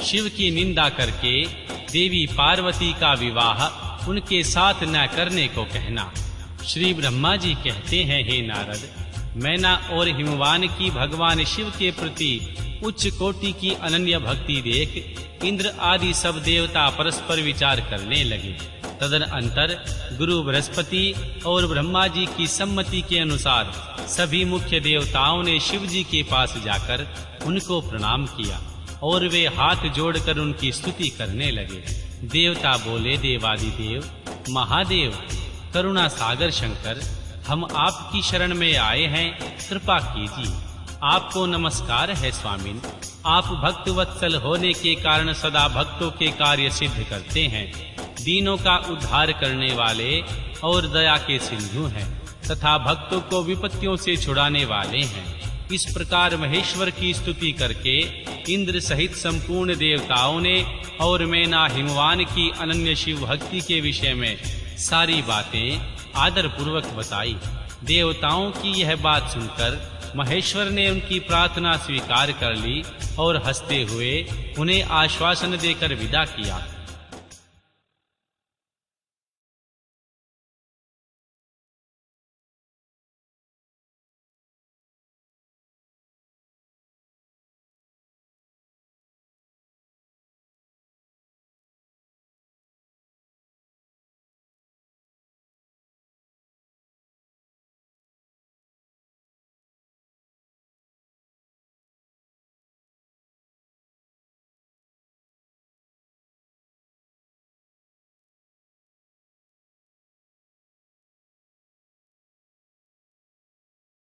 शिव की निंदा करके देवी पार्वती का विवाह उनके साथ न करने को कहना। श्री ब्रह्मा जी कहते हैं, हे नारद, मैना और हिमवान की भगवान शिव के प्रति उच्च कोटि की अनन्य भक्ति देख इंद्र आदि सब देवता परस्पर विचार करने लगे। तदनंतर गुरु बृहस्पति और ब्रह्मा जी की सम्मति के अनुसार सभी मुख्य देवताओं ने शिव जी के पास जाकर उनको प्रणाम किया और वे हाथ जोड़कर उनकी स्तुति करने लगे। देवता बोले, देवादिदेव महादेव करुणा सागर शंकर, हम आपकी शरण में आए हैं, कृपा कीजिए। आपको नमस्कार है स्वामिन। आप भक्त वत्सल होने के कारण सदा भक्तों के कार्य सिद्ध करते हैं, दीनों का उद्धार करने वाले और दया के सिंधु हैं तथा भक्तों को विपत्तियों से छुड़ाने वाले हैं। इस प्रकार महेश्वर की स्तुति करके इंद्र सहित संपूर्ण देवताओं ने और मैना हिमवान की अनन्य शिव भक्ति के विषय में सारी बातें आदर पूर्वक बताई। देवताओं की यह बात सुनकर महेश्वर ने उनकी प्रार्थना स्वीकार कर ली और हंसते हुए उन्हें आश्वासन देकर विदा किया।